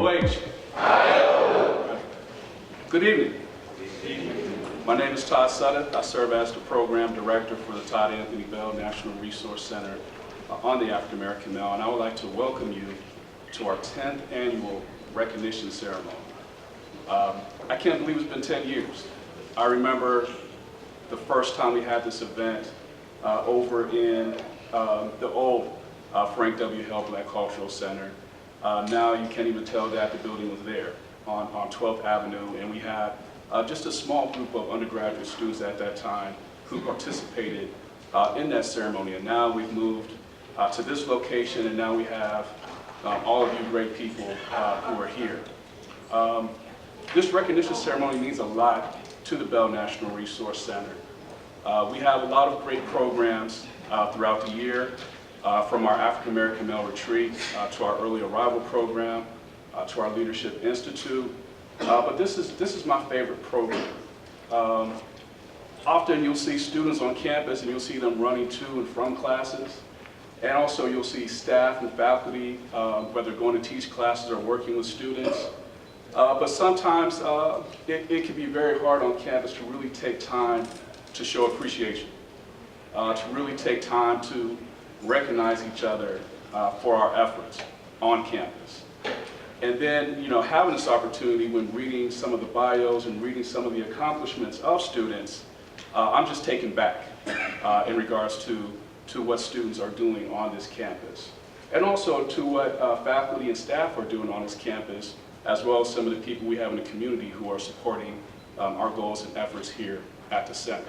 OH. Good evening. My name is Todd Sutter. I serve as the Program Director for the Todd Anthony Bell National Resource Center on the African American Male, and I would like to welcome you to our 10th annual recognition ceremony. I can't believe it's been 10 years. I remember the first time we had this event over in the old Frank W. Hale Black Cultural Center. Now you can't even tell that the building was there on 12th Avenue, and we had just a small group of undergraduate students at that time who participated in that ceremony. And now we've moved to this location, and now we have all of you great people who are here. This recognition ceremony means a lot to the Bell National Resource Center. We have a lot of great programs throughout the year, from our African American Male Retreat to our Early Arrival Program, to our Leadership Institute. But this is my favorite program. Often you'll see students on campus and you'll see them running to and from classes. And also you'll see staff and faculty, whether going to teach classes or working with students. But sometimes it can be very hard on campus to really take time to show appreciation, to really take time to recognize each other for our efforts on campus. And then, having this opportunity when reading some of the bios and reading some of the accomplishments of students, I'm just taken back in regards to what students are doing on this campus. And also to what faculty and staff are doing on this campus, as well as some of the people we have in the community who are supporting our goals and efforts here at the center.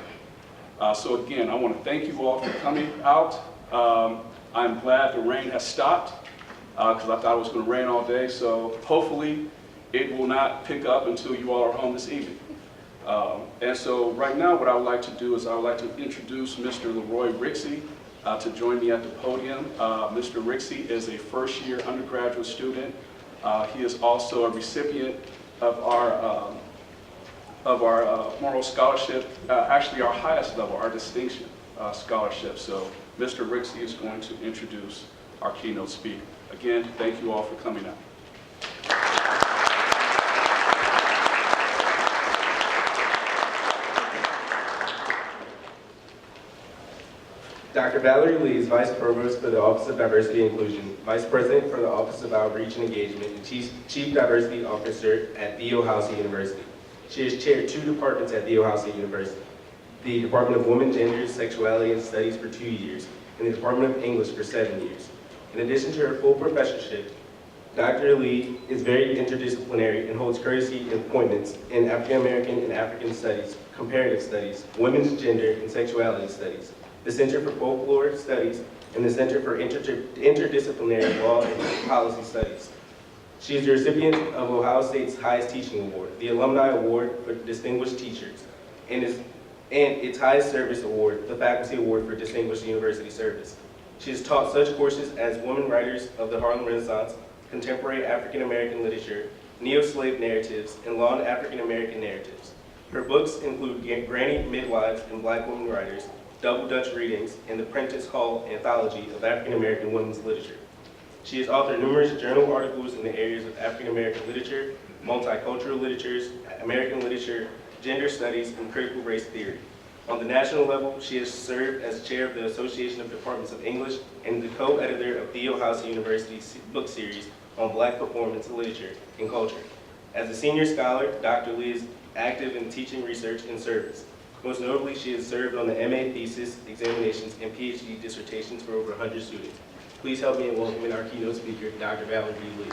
So again, I want to thank you all for coming out. I'm glad the rain has stopped, because I thought it was going to rain all day, so hopefully it will not pick up until you all are home this evening. And so right now what I would like to do is I would like to introduce Mr. Leroy Rixey to join me at the podium. Mr. Rixey is a first-year undergraduate student. He is also a recipient of our Moral Scholarship, actually our highest level, our distinction scholarship. So Mr. Rixey is going to introduce our keynote speaker. Again, thank you all for coming out. Dr. Valerie Lee is Vice Provost for the Office of Diversity and Inclusion, Vice President for the Office of Outreach and Engagement, and Chief Diversity Officer at Theo-Housing University. She has chaired 2 departments at Theo-Housing University, the Department of Women, Gender, Sexuality, and Studies for 2 years, and the Department of English for 7 years. In addition to her full professorship, Dr. Lee is very interdisciplinary and holds courtesy appointments in African American and African Studies, Comparative Studies, Women's Gender and Sexuality Studies, the Center for Folklore Studies, and the Center for Interdisciplinary Law and Policy Studies. She is the recipient of Ohio State's highest teaching award, the Alumni Award for Distinguished Teachers, and its highest service award, the Faculty Award for Distinguished University Service. She has taught such courses as Women Writers of the Harlem Renaissance, Contemporary African American Literature, Neo-Slave Narratives, and Long African American Narratives. Her books include Granny Midwives and Black Women Writers, Double Dutch Readings, and the Prentice Hall Anthology of African American Women's Literature. She has authored numerous journal articles in the areas of African American literature, multicultural literatures, American literature, gender studies, and critical race theory. On the national level, she has served as chair of the Association of Departments of English and the co-editor of Theo-Housing University's book series on Black performance, literature, and culture. As a senior scholar, Dr. Lee is active in teaching, research, and service. Most notably, she has served on the MA thesis, examinations, and PhD dissertations for over 100 students. Please help me in welcoming our keynote speaker, Dr. Valerie Lee.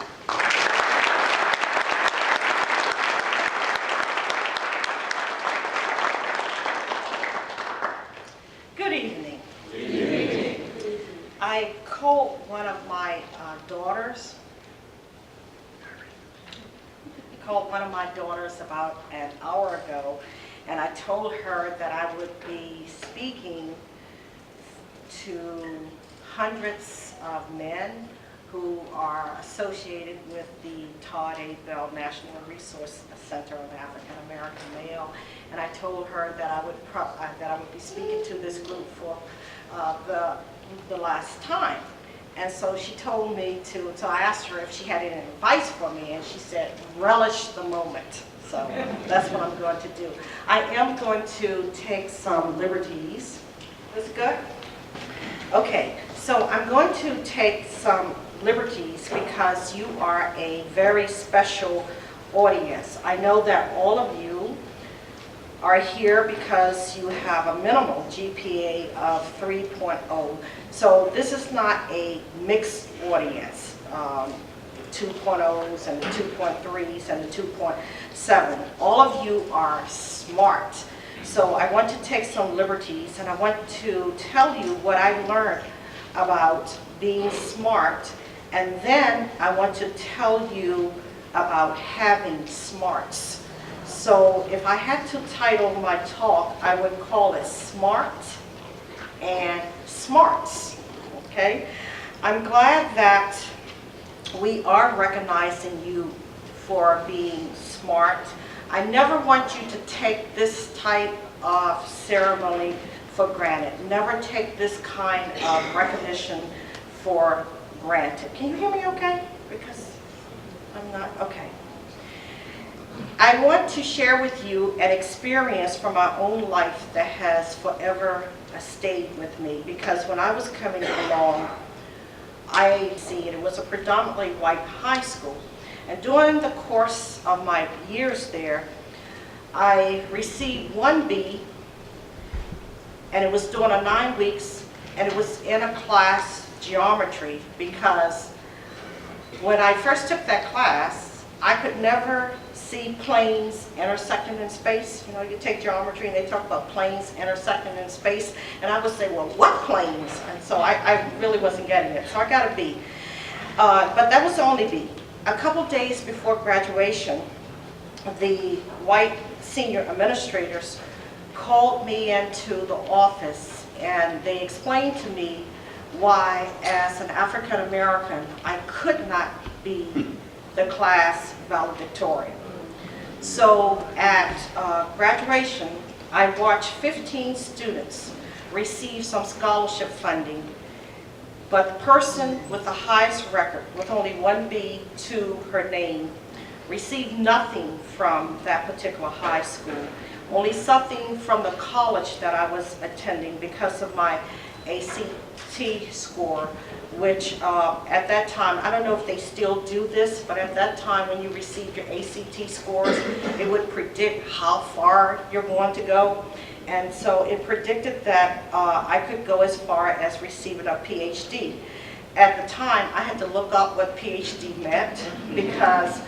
Good evening. Good evening. I called one of my daughters. About an hour ago, and I told her that I would be speaking to hundreds of men who are associated with the Todd A. Bell National Resource Center of African American Male, and I told her that I would be speaking to this group for the last time. And so she told me so I asked her if she had any advice for me, and she said, relish the moment. So that's what I'm going to do. I am going to take some liberties. Is it good? Okay, so I'm going to take some liberties because you are a very special audience. I know that all of you are here because you have a minimal GPA of 3.0. So this is not a mixed audience, 2.0s and the 2.3s and the 2.7. All of you are smart. So I want to take some liberties, and I want to tell you what I learned about being smart, and then I want to tell you about having smarts. So if I had to title my talk, I would call it Smart and Smarts, okay? I'm glad that we are recognizing you for being smart. I never want you to take this type of ceremony for granted. Never take this kind of recognition for granted. Can you hear me okay? Because I'm not, okay. I want to share with you an experience from my own life that has forever stayed with me, because when I was coming along, it was a predominantly white high school. And during the course of my years there, I received 1B, and it was during a 9 weeks, and it was in a class, geometry, because when I first took that class, I could never see planes intersecting in space. You know, you take geometry and they talk about planes intersecting in space, and I would say, well, what planes? And so I really wasn't getting it, so I got a B. But that was the only B. A couple days before graduation, the white senior administrators called me into the office, and they explained to me why, as an African American, I could not be the class valedictorian. So at graduation, I watched 15 students receive some scholarship funding, but the person with the highest record, with only 1B to her name, received nothing from that particular high school, only something from the college that I was attending because of my ACT score, which at that time, I don't know if they still do this, but at that time when you received your ACT scores, it would predict how far you're going to go. And so it predicted that I could go as far as receiving a PhD. At the time, I had to look up what PhD meant because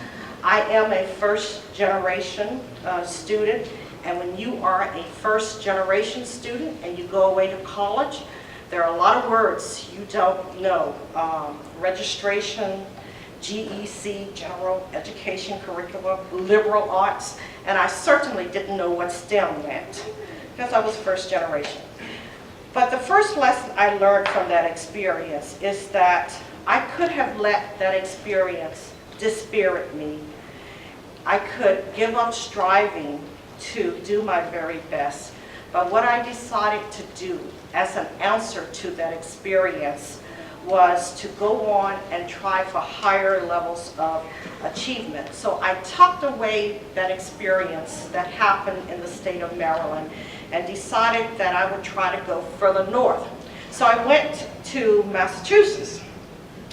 I am a first-generation student, and when you are a first-generation student and you go away to college, there are a lot of words you don't know. Registration, GEC, General Education Curriculum, liberal arts, and I certainly didn't know what STEM meant because I was first generation. But the first lesson I learned from that experience is that I could have let that experience dispirit me. I could give up striving to do my very best. But what I decided to do as an answer to that experience was to go on and try for higher levels of achievement. So I tucked away that experience that happened in the state of Maryland and decided that I would try to go further north. So I went to Massachusetts.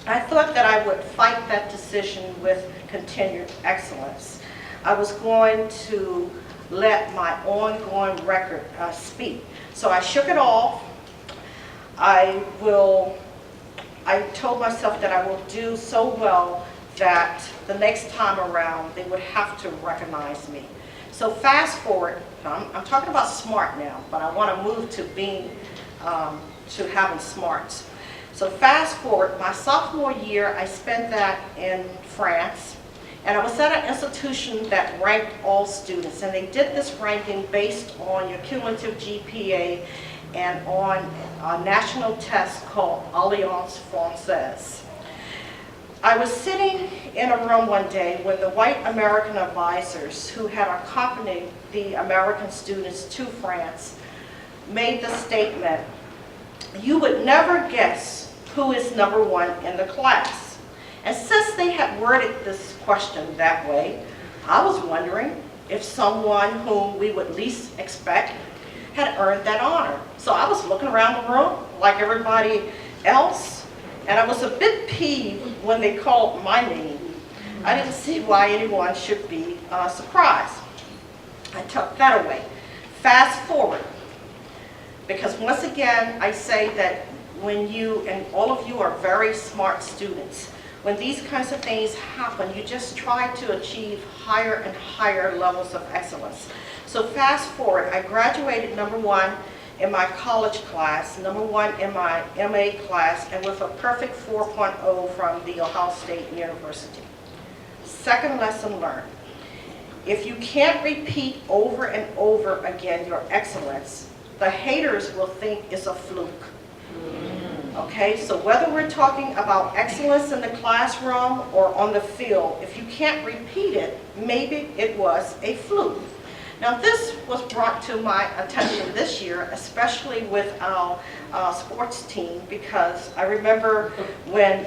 I thought that I would fight that decision with continued excellence. I was going to let my ongoing record speak. So I shook it off. I told myself that I will do so well that the next time around they would have to recognize me. So fast forward, I'm talking about smart now, but I want to move to being, to having smarts. So fast forward, my sophomore year, I spent that in France, and I was at an institution that ranked all students, and they did this ranking based on your cumulative GPA and on a national test called Alliance Française. I was sitting in a room one day when the white American advisors who had accompanied the American students to France made the statement, "You would never guess who is number one in the class? And since they had worded this question that way, I was wondering if someone whom we would least expect had earned that honor. So I was looking around the room like everybody else, and I was a bit peeved when they called my name. I didn't see why anyone should be surprised. I took that away. Fast forward, because once again, I say that when you, and all of you are very smart students, when these kinds of things happen, you just try to achieve higher and higher levels of excellence. So fast forward, I graduated number one in my college class, number one in my MA class, and with a perfect 4.0 from the Ohio State University. Second lesson learned. If you can't repeat over and over again your excellence, the haters will think it's a fluke. Okay, so whether we're talking about excellence in the classroom or on the field, if you can't repeat it, maybe it was a fluke. Now this was brought to my attention this year, especially with our sports team, because I remember when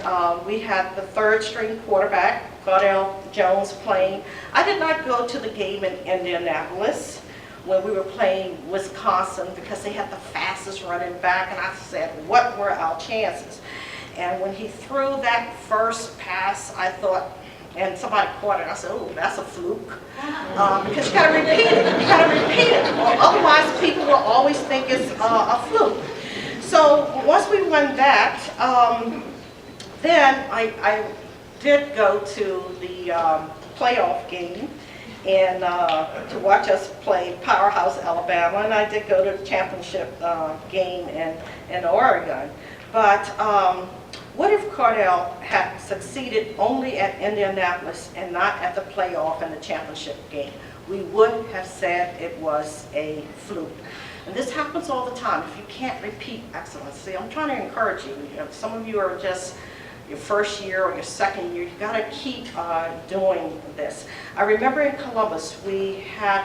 we had the third string quarterback, Cardell Jones, playing. I did not go to the game in Indianapolis when we were playing Wisconsin because they had the fastest running back, and I said, what were our chances? And when he threw that first pass, I thought, and somebody caught it, I said, oh, that's a fluke. Because you gotta repeat it, you gotta repeat it, or otherwise people will always think it's a fluke. So once we won that, then I did go to the playoff game, and to watch us play Powerhouse, Alabama, and I did go to the championship game in Oregon. But what if Cardell had succeeded only at Indianapolis and not at the playoff and the championship game? We would have said it was a fluke. And this happens all the time if you can't repeat excellence. See, I'm trying to encourage you. Some of you are just your first year or your second year, you've got to keep doing this. I remember in Columbus, we had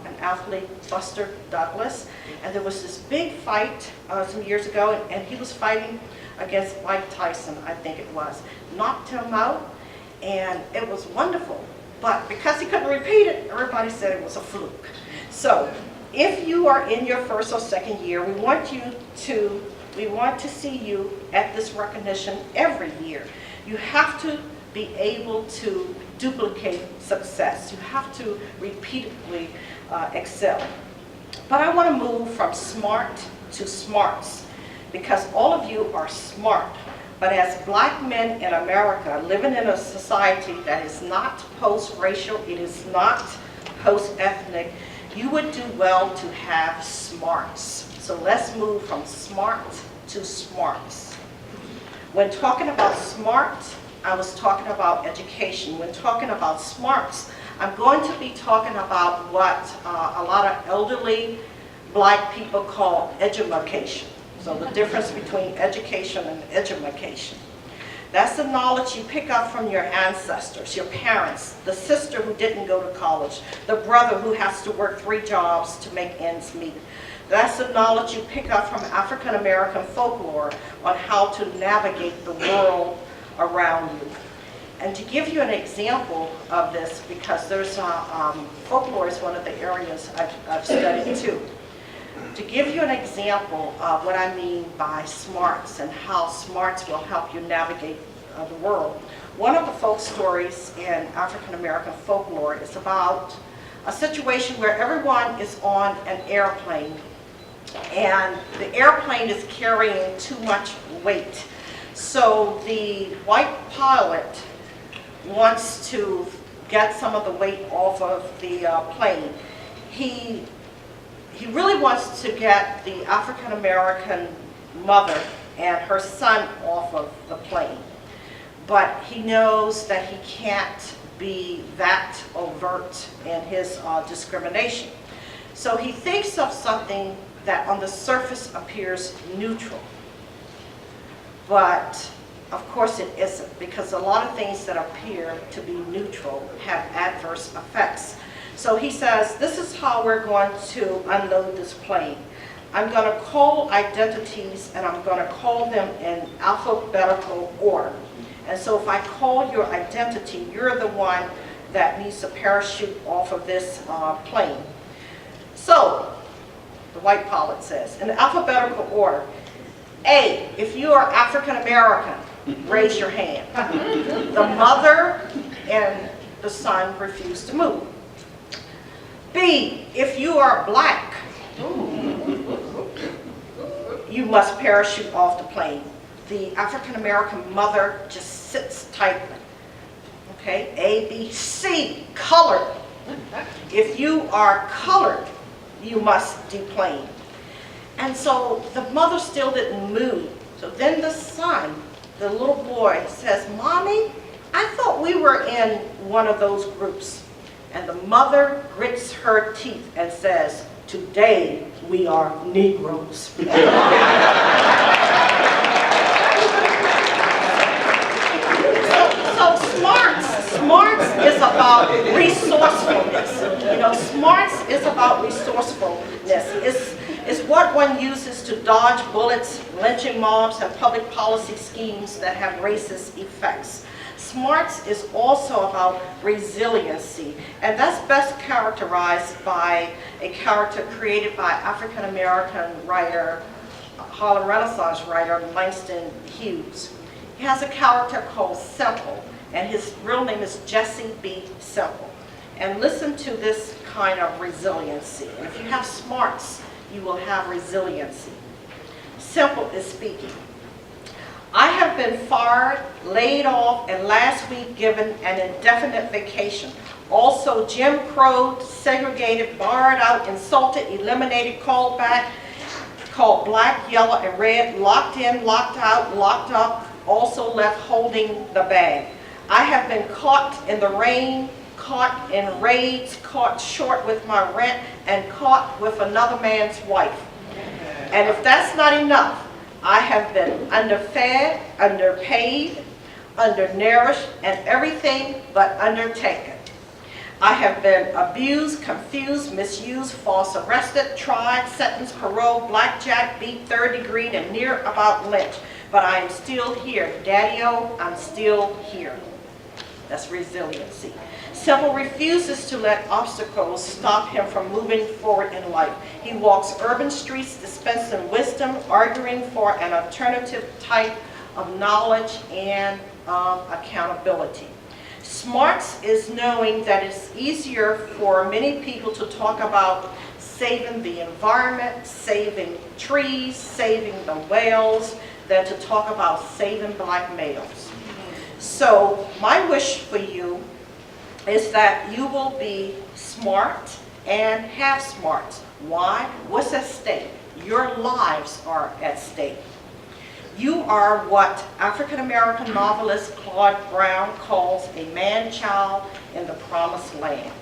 an athlete, Buster Douglas, and there was this big fight some years ago, and he was fighting against Mike Tyson, I think it was. Knocked him out, and it was wonderful. But because he couldn't repeat it, everybody said it was a fluke. So if you are in your first or second year, we want to see you at this recognition every year. You have to be able to duplicate success. You have to repeatedly excel. But I want to move from smart to smarts, because all of you are smart. But as black men in America, living in a society that is not post-racial, it is not post-ethnic, you would do well to have smarts. So let's move from smart to smarts. When talking about smart, I was talking about education. When talking about smarts, I'm going to be talking about what a lot of elderly black people call edumacation. So the difference between education and edumacation. That's the knowledge you pick up from your ancestors, your parents, the sister who didn't go to college, the brother who has to work 3 jobs to make ends meet. That's the knowledge you pick up from African American folklore on how to navigate the world around you. And to give you an example of this, because there's folklore is one of the areas I've studied too. To give you an example of what I mean by smarts and how smarts will help you navigate the world, one of the folk stories in African American folklore is about a situation where everyone is on an airplane, and the airplane is carrying too much weight. So the white pilot wants to get some of the weight off of the plane. He really wants to get the African American mother and her son off of the plane. But he knows that he can't be that overt in his discrimination. So he thinks of something that on the surface appears neutral. But of course it isn't, because a lot of things that appear to be neutral have adverse effects. So he says, this is how we're going to unload this plane. I'm going to call identities, and I'm going to call them in alphabetical order. And so if I call your identity, you're the one that needs to parachute off of this plane. So, the white pilot says, in alphabetical order, A, if you are African American, raise your hand. The mother and the son refuse to move. B, if you are black, you must parachute off the plane. The African American mother just sits tightly. Okay, A, B, C, colored. If you are colored, you must deplane. And so the mother still didn't move. So then the son, the little boy, says, "Mommy, I thought we were in one of those groups." And the mother grits her teeth and says, "Today we are Negroes." So smarts is about resourcefulness. You know, smarts is about resourcefulness. It's what one uses to dodge bullets, lynching mobs, and public policy schemes that have racist effects. Smarts is also about resiliency, and that's best characterized by a character created by African-American writer, Harlem Renaissance writer, Langston Hughes. He has a character called Simple, and his real name is Jesse B. Simple. And listen to this kind of resiliency. And if you have smarts, you will have resiliency. Simple is speaking. "I have been fired, laid off, and last week given an indefinite vacation. Also Jim Crowed, segregated, barred out, insulted, eliminated, called back, called black, yellow, and red, locked in, locked out, locked up, also left holding the bag. I have been caught in the rain, caught in raids, caught short with my rent, and caught with another man's wife. And if that's not enough, I have been underfed, underpaid, undernourished, and everything but undertaken. I have been abused, confused, misused, false arrested, tried, sentenced, paroled, blackjack, beat, third degree, and near about lynched. But I am still here. Daddy-o, I'm still here." That's resiliency. Simple refuses to let obstacles stop him from moving forward in life. He walks urban streets dispensing wisdom, arguing for an alternative type of knowledge and accountability. Smarts is knowing that it's easier for many people to talk about saving the environment, saving trees, saving the whales, than to talk about saving black males. So my wish for you is that you will be smart and have smarts. Why? What's at stake? Your lives are at stake. You are what African-American novelist Claude Brown calls a man-child in the promised land.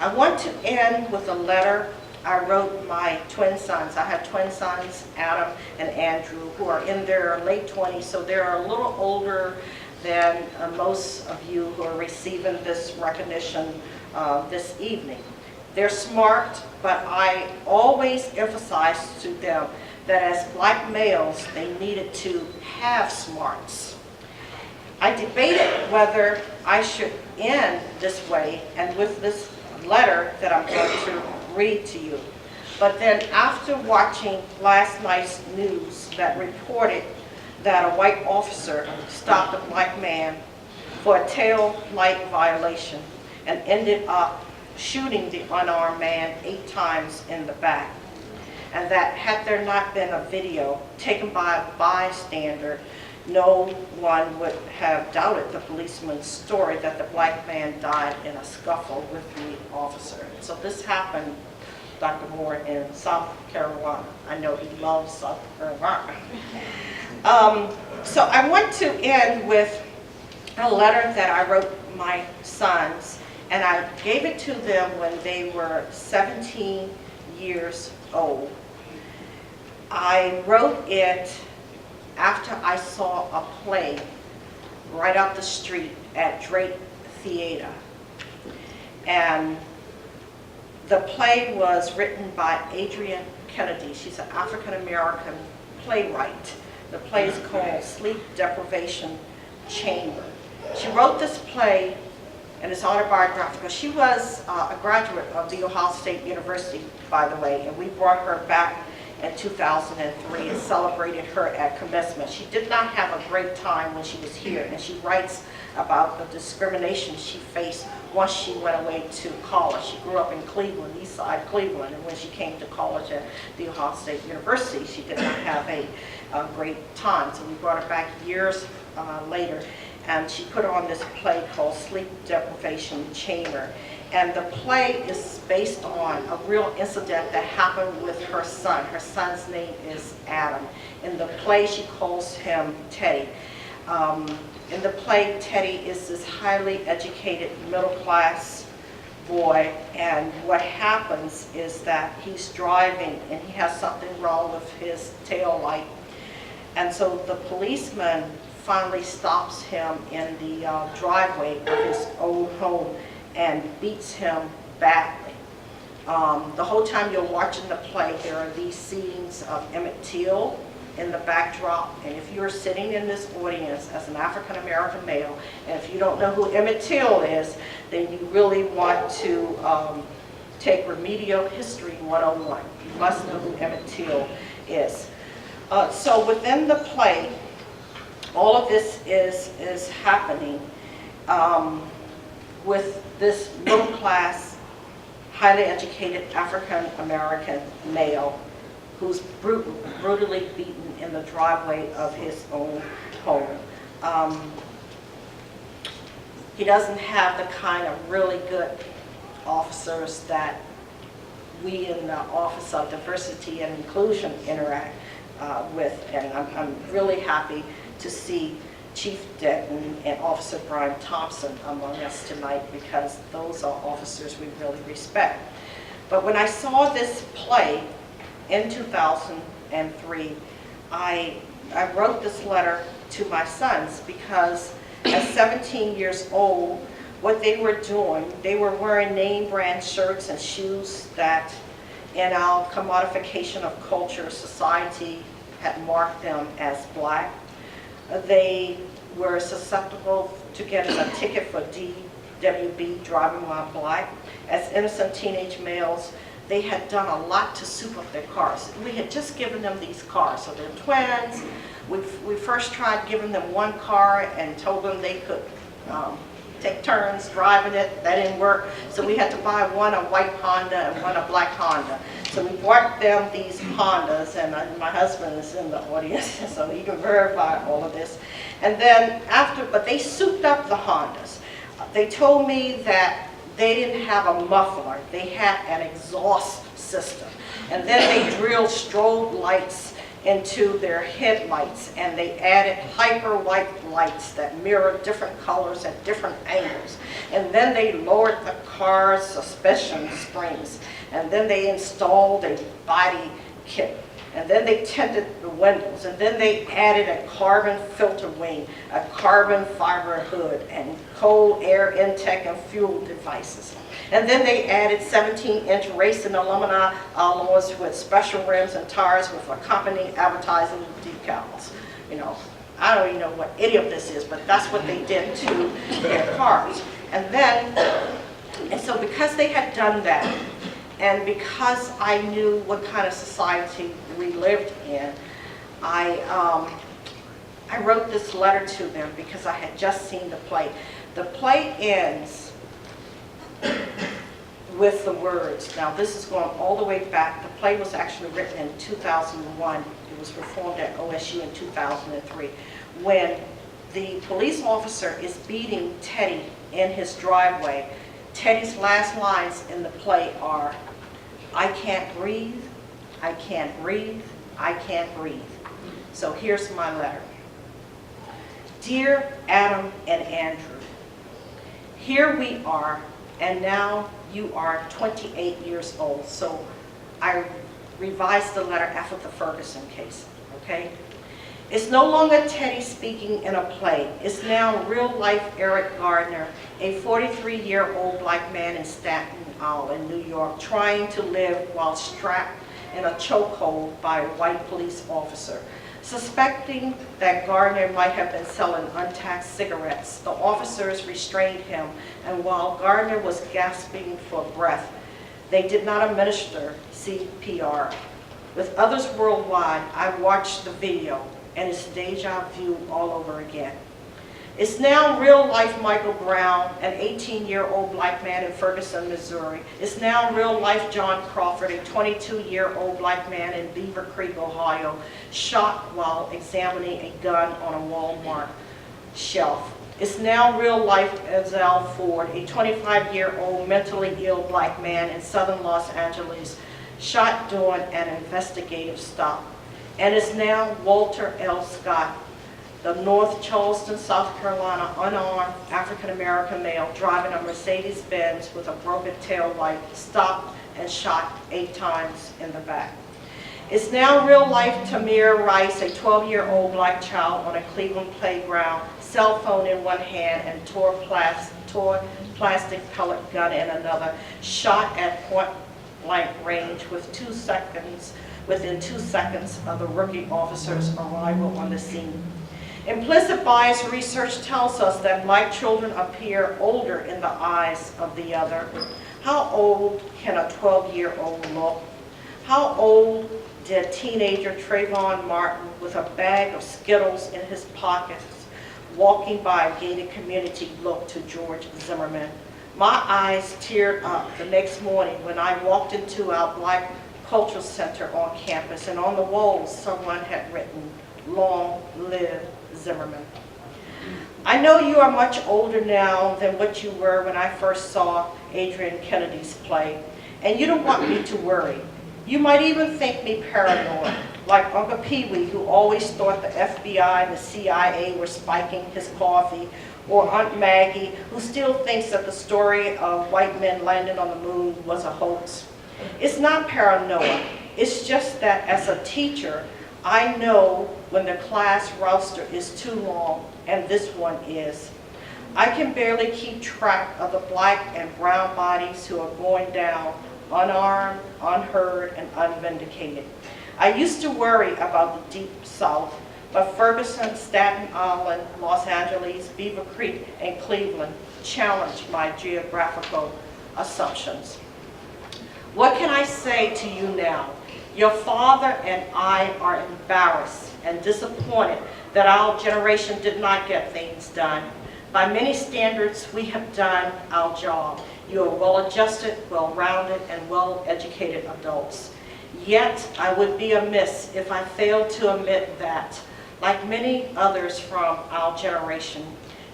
I want to end with a letter I wrote my twin sons. I have twin sons, Adam and Andrew, who are in their late 20s, so they're a little older than most of you who are receiving this recognition this evening. They're smart, but I always emphasize to them that as black males, they needed to have smarts. I debated whether I should end this way and with this letter that I'm going to read to you. But then after watching last night's news that reported that a white officer stopped a black man for a tail light violation and ended up shooting the unarmed man 8 times in the back, and that had there not been a video taken by a bystander, no one would have doubted the policeman's story that the black man died in a scuffle with the officer. So this happened, Dr. Moore, in South Carolina. I know he loves South Carolina. So I want to end with a letter that I wrote my sons, and I gave it to them when they were 17 years old. I wrote it after I saw a play right up the street at Drake Theater. And The play was written by Adrienne Kennedy. She's an African-American playwright. The play is called Sleep Deprivation Chamber. She wrote this play, and it's autobiographical. She was a graduate of The Ohio State University, by the way, and we brought her back in 2003 and celebrated her at commencement. She did not have a great time when she was here, and she writes about the discrimination she faced once she went away to college. She grew up in Cleveland, east side Cleveland, and when she came to college at The Ohio State University, she did not have a great time. So we brought her back years later, and she put on this play called Sleep Deprivation Chamber. And the play is based on a real incident that happened with her son. Her son's name is Adam. In the play, she calls him Teddy. In the play, Teddy is this highly educated, middle-class boy, and what happens is that he's driving and he has something wrong with his tail light. And so the policeman finally stops him in the driveway of his own home and beats him badly. The whole time you're watching the play, there are these scenes of Emmett Till in the backdrop, and if you're sitting in this audience as an African-American male, and if you don't know who Emmett Till is, then you really want to take Remedial History 101. You must know who Emmett Till is. So within the play, all of this is happening with this middle-class, highly educated African-American male who's brutally beaten in the driveway of his own home. He doesn't have the kind of really good officers that we in the Office of Diversity and Inclusion interact with, and I'm really happy to see Chief Denton and Officer Brian Thompson among us tonight, because those are officers we really respect. But when I saw this play in 2003, I wrote this letter to my sons, because at 17 years old, what they were doing, they were wearing name brand shirts and shoes that in our commodification of culture, society had marked them as black. They were susceptible to getting a ticket for DWB, driving while black. As innocent teenage males, they had done a lot to soup up their cars. We had just given them these cars, so they're twins. We first tried giving them one car and told them they could take turns driving it. That didn't work, so we had to buy one a white Honda and one a black Honda. So we bought them these Hondas, and my husband is in the audience, so he can verify all of this. And then but they souped up the Hondas. They told me that they didn't have a muffler, they had an exhaust system. And then they drilled strobe lights into their headlights, and they added hyper white lights that mirror different colors at different angles. And then they lowered the car's suspension springs, and then they installed a body kit, and then they tinted the windows, and then they added a carbon filter wing, a carbon fiber hood, and cold air intake and fuel devices. And then they added 17-inch racing alumni alloys with special rims and tires with accompanying advertising decals. You know, I don't even know what any of this is, but that's what they did to their cars. And so because they had done that, and because I knew what kind of society we lived in, I wrote this letter to them because I had just seen the play. The play ends with the words. Now this is going all the way back. The play was actually written in 2001. It was performed at OSU in 2003. When the police officer is beating Teddy in his driveway, Teddy's last lines in the play are, "I can't breathe, I can't breathe, I can't breathe." So here's my letter. Dear Adam and Andrew, here we are, and now you are 28 years old. So I revised the letter after the Ferguson case, okay? It's no longer Teddy speaking in a play. It's now real life Eric Gardner, a 43-year-old black man in Staten Island, New York, trying to live while strapped in a chokehold by a white police officer. Suspecting that Gardner might have been selling untaxed cigarettes, the officers restrained him, and while Gardner was gasping for breath, they did not administer CPR. With others worldwide, I watched the video, and it's deja vu all over again. It's now real-life Michael Brown, an 18-year-old black man in Ferguson, Missouri. It's now real-life John Crawford, a 22-year-old black man in Beaver Creek, Ohio, shot while examining a gun on a Walmart shelf. It's now real-life Ezell Ford, a 25-year-old mentally ill black man in southern Los Angeles, shot during an investigative stop. And it's now Walter L. Scott, the North Charleston, South Carolina, unarmed African-American male driving a Mercedes-Benz with a broken tail light, stopped and shot 8 times in the back. It's now real-life Tamir Rice, a 12-year-old black child on a Cleveland playground, cell phone in one hand and tore plastic pellet gun in another, shot at point-blank range within 2 seconds of the rookie officer's arrival on the scene. Implicit bias research tells us that black children appear older in the eyes of the other. How old can a 12-year-old look? How old did teenager Trayvon Martin, with a bag of Skittles in his pockets, walking by a gated community, look to George Zimmerman? My eyes teared up the next morning when I walked into our Black Cultural Center on campus, and on the walls someone had written, "Long live Zimmerman." I know you are much older now than what you were when I first saw Adrian Kennedy's play, and you don't want me to worry. You might even think me paranoid, like Uncle Pee-wee, who always thought the FBI and the CIA were spiking his coffee, or Aunt Maggie, who still thinks that the story of white men landing on the moon was a hoax. It's not paranoia. It's just that as a teacher, I know when the class roster is too long, and this one is. I can barely keep track of the black and brown bodies who are going down unarmed, unheard, and unvindicated. I used to worry about the Deep South, but Ferguson, Staten Island, Los Angeles, Beaver Creek, and Cleveland challenged my geographical assumptions. What can I say to you now? Your father and I are embarrassed and disappointed that our generation did not get things done. By many standards, we have done our job. You are well-adjusted, well-rounded, and well-educated adults. Yet, I would be amiss if I failed to admit that, like many others from our generation,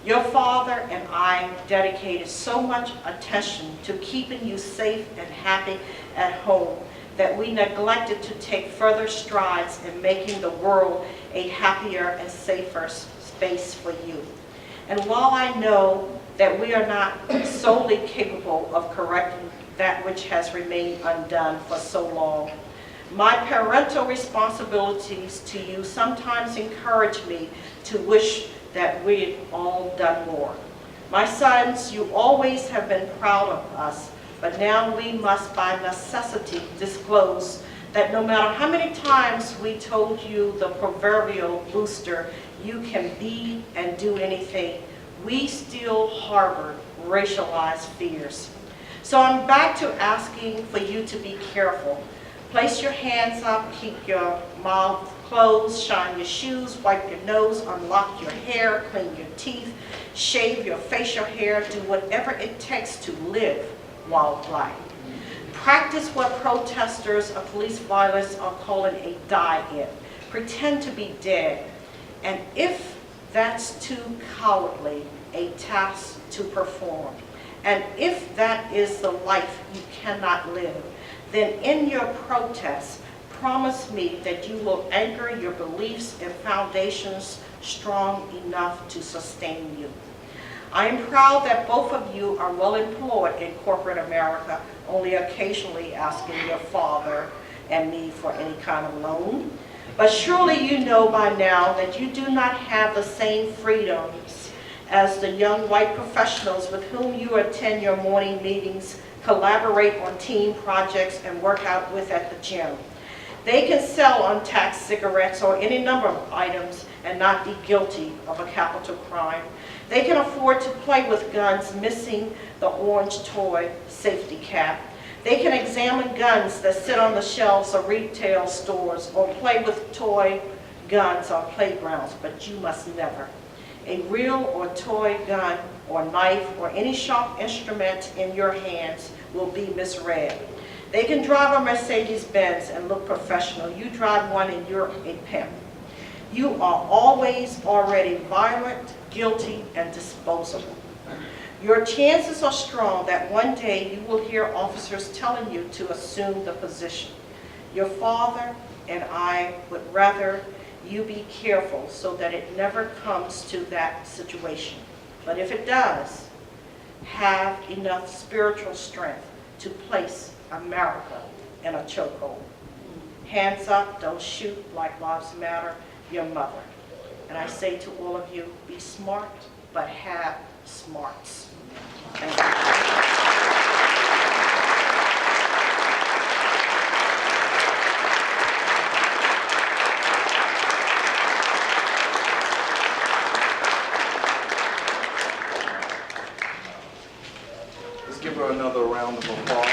your father and I dedicated so much attention to keeping you safe and happy at home that we neglected to take further strides in making the world a happier and safer space for you. And while I know that we are not solely capable of correcting that which has remained undone for so long, my parental responsibilities to you sometimes encourage me to wish that we had all done more. My sons, you always have been proud of us, but now we must by necessity disclose that no matter how many times we told you the proverbial booster, you can be and do anything, we still harbor racialized fears. So I'm back to asking for you to be careful. Place your hands up, keep your mouth closed, shine your shoes, wipe your nose, unlock your hair, clean your teeth, shave your facial hair, do whatever it takes to live while black. Practice what protesters of police violence are calling a die-in. Pretend to be dead. And if that's too cowardly a task to perform, and if that is the life you cannot live, then in your protest, promise me that you will anchor your beliefs and foundations strong enough to sustain you. I am proud that both of you are well employed in corporate America, only occasionally asking your father and me for any kind of loan. But surely you know by now that you do not have the same freedoms as the young white professionals with whom you attend your morning meetings, collaborate on team projects, and work out with at the gym. They can sell untaxed cigarettes or any number of items and not be guilty of a capital crime. They can afford to play with guns missing the orange toy safety cap. They can examine guns that sit on the shelves of retail stores or play with toy guns on playgrounds, but you must never. A real or toy gun or knife or any sharp instrument in your hands will be misread. They can drive a Mercedes-Benz and look professional. You drive one and you're a pimp. You are always already violent, guilty, and disposable. Your chances are strong that one day you will hear officers telling you to assume the position. Your father and I would rather you be careful so that it never comes to that situation. But if it does, have enough spiritual strength to place America in a chokehold. Hands up, don't shoot, Black Lives Matter, your mother. And I say to all of you, be smart, but have smarts. Thank you. Give her another round of applause.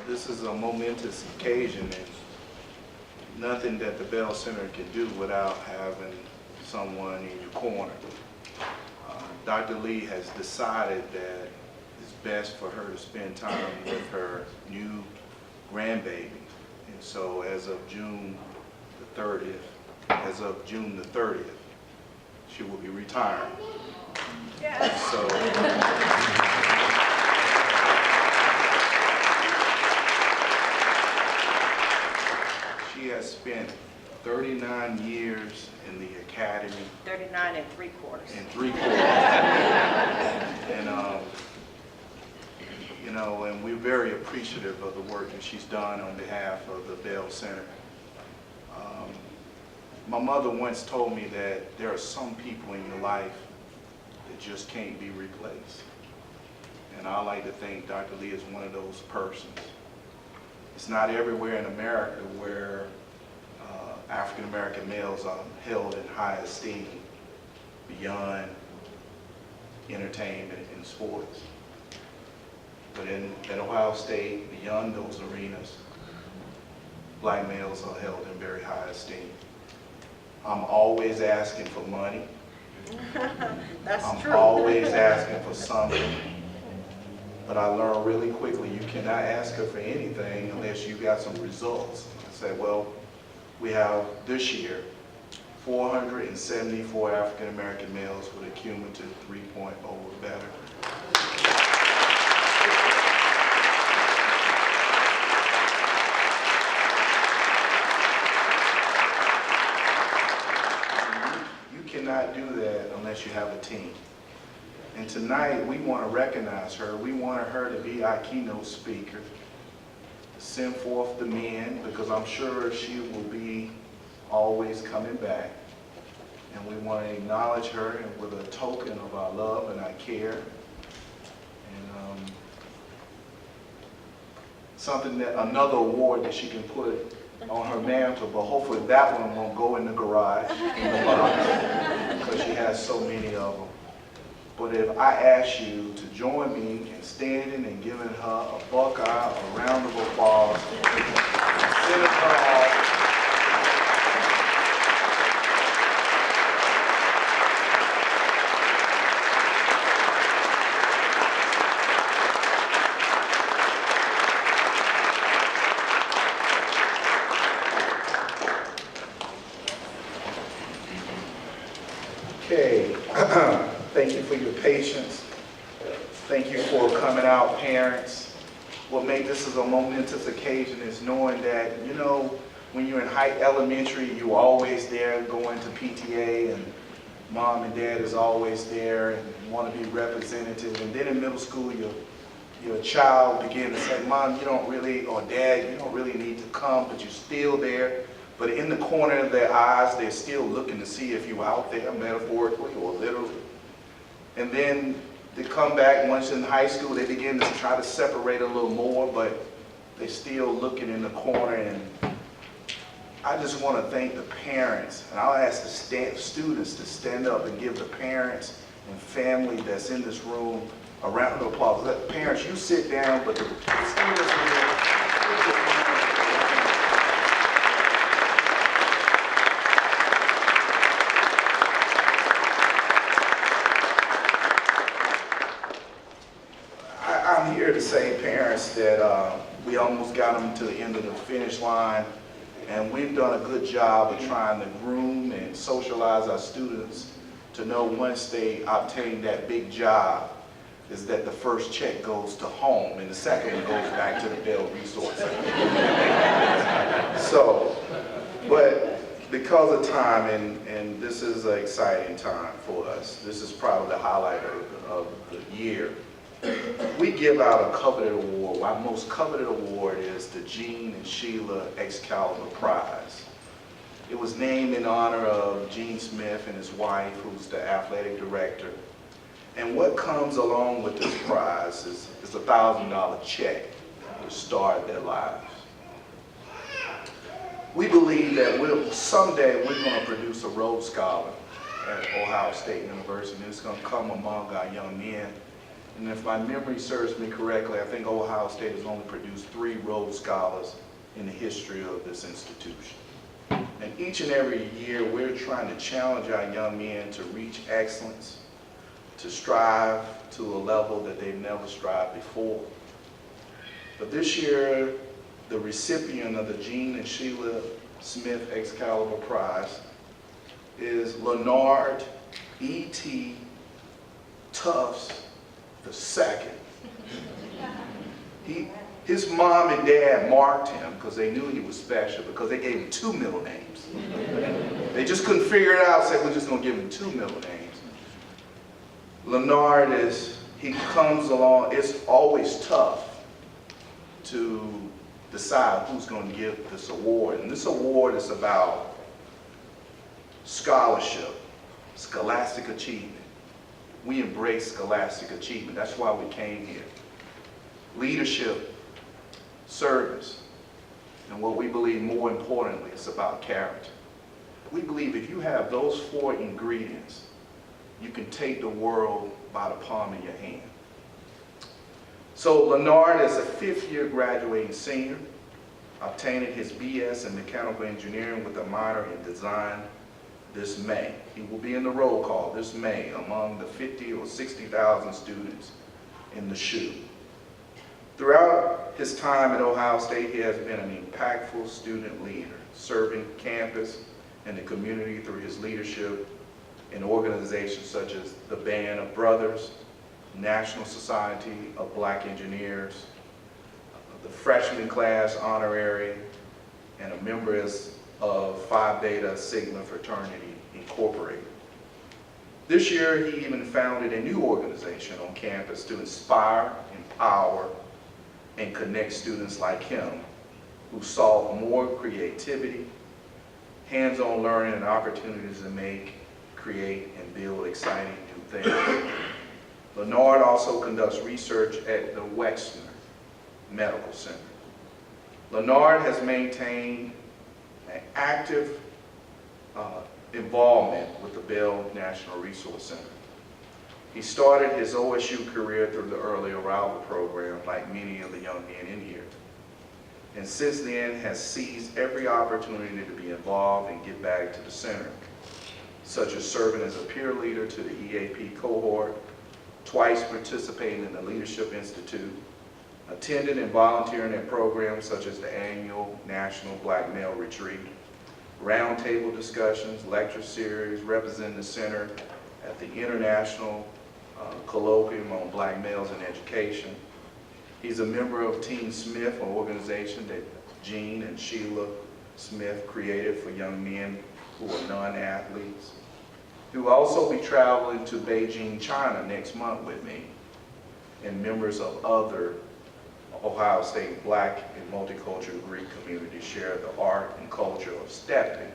This is a momentous occasion and nothing that the Bell Center can do without having someone in your corner. Dr. Lee has decided that it's best for her to spend time with her new grandbaby. And so as of June the 30th, she will be retiring. Yes. So, she has spent 39 years in the academy. 39 and 3/4. And 3/4. And you know, and we're very appreciative of the work that she's done on behalf of the Bell Center. My mother once told me that there are some people in your life that just can't be replaced. And I like to think Dr. Lee is one of those persons. It's not everywhere in America where African American males are held in high esteem beyond entertainment and sports. But at Ohio State, beyond those arenas, black males are held in very high esteem. I'm always asking for money. That's true. I'm always asking for something. But I learned really quickly you cannot ask her for anything unless you got some results. I said, well, we have this year 474 African American males with a cumulative 3.0 or better. Cannot do that unless you have a team. And tonight we want to recognize her. We want her to be our keynote speaker, send forth the men, because I'm sure she will be always coming back. And we want to acknowledge her with a token of our love and our care. And something that, another award that she can put on her mantle, but hopefully that one won't go in the garage, in the box, because she has so many of them. But if I ask you to join me in standing and giving her a buckeye, a round of applause, sending her off. Okay, thank you for your patience. Thank you for coming out, parents. What made this is a momentous occasion is knowing that, you know, when you're in elementary, you're always there going to PTA, and mom and dad is always there and want to be representative. And then in middle school, your child begin to say, Mom, you don't really, or Dad, you don't really need to come, but you're still there but in the corner of their eyes, they're still looking to see if you're out there, metaphorically or literally. And then they come back once in high school, they begin to try to separate a little more, but they're still looking in the corner. And I just want to thank the parents, and I'll ask the students to stand up and give the parents and family that's in this room a round of applause. Let parents, you sit down, but the students I'm here to say, parents, that we almost got them to the end of the finish line, and we've done a good job of trying to groom and socialize our students to know once they obtain that big job, is that the first check goes to home and the second one goes back to the Bell Resource Center. So, but because of time, and this is an exciting time for us, this is probably the highlight of the year. We give out a coveted award. Our most coveted award is the Gene and Sheila Excalibur Prize. It was named in honor of Gene Smith and his wife, who's the athletic director. And what comes along with this prize is a $1,000 check to start their lives. We believe that someday we're going to produce a Rhodes Scholar at Ohio State University, and it's going to come among our young men. And if my memory serves me correctly, I think Ohio State has only produced 3 Rhodes Scholars in the history of this institution. And each and every year, we're trying to challenge our young men to reach excellence, to strive to a level that they've never strived before. But this year, the recipient of the Gene and Sheila Smith Excalibur Prize is Leonard E.T. Tufts II. His mom and dad marked him because they knew he was special, because they gave him 2 middle names. They just couldn't figure it out, said we're just going to give him 2 middle names. Leonard he comes along, it's always tough to decide who's going to give this award. And this award is about scholarship, scholastic achievement. We embrace scholastic achievement. That's why we came here. Leadership, service, and what we believe more importantly is about character. We believe if you have those 4 ingredients, you can take the world by the palm of your hand. So Leonard is a 5th-year graduating senior, obtaining his BS in mechanical engineering with a minor in design this May. He will be in the roll call this May among the 50 or 60,000 students in the SHU. Throughout his time at Ohio State, he has been an impactful student leader, serving campus and the community through his leadership in organizations such as the Band of Brothers, National Society of Black Engineers, the freshman class honorary, and a member of Phi Beta Sigma Fraternity Incorporated. This year, he even founded a new organization on campus to inspire, empower, and connect students like him who sought more creativity, hands-on learning, and opportunities to make, create, and build exciting new things. Leonard also conducts research at the Wexner Medical Center. Leonard has maintained an active involvement with the Bell National Resource Center. He started his OSU career through the early arrival program, like many of the young men in here. And since then has seized every opportunity to be involved and give back to the center, such as serving as a peer leader to the EAP cohort, twice participating in the Leadership Institute, attended and volunteering in programs such as the annual National Black Male Retreat, roundtable discussions, lecture series, representing the center at the International Colloquium on Black Males in Education. He's a member of Team Smith, an organization that Gene and Sheila Smith created for young men who are non-athletes. He will also be traveling to Beijing, China next month with me, and members of other Ohio State Black and Multicultural Greek community share the art and culture of stepping.